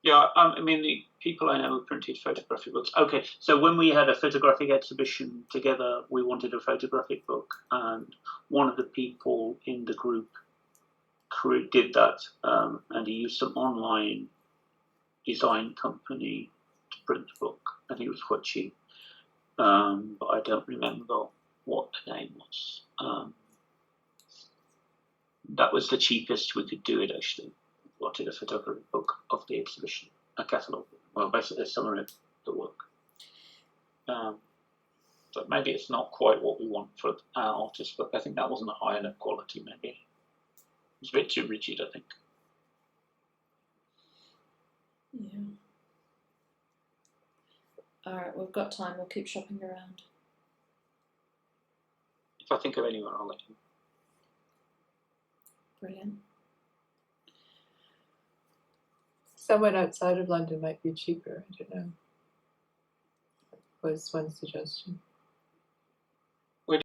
Yeah, I mean, the people I know who printed photographic books. Okay, so when we had a photographic exhibition together, we wanted a photographic book, and one of the people in the group did that, and he used some online design company to print the book. I think it was quite cheap, but I don't remember what the name was. That was the cheapest we could do it, actually. Wanted a photography book of the exhibition, a catalogue. Well, basically a summary of the work. But maybe it's not quite what we want for our artist book. I think that wasn't a high enough quality, maybe. It's a bit too rigid, I think. Yeah. All right, we've got time. We'll keep shopping around. If I think of anyone, I'll let you know. Brilliant. Someone outside of London might be cheaper. I don't know. Was one suggestion.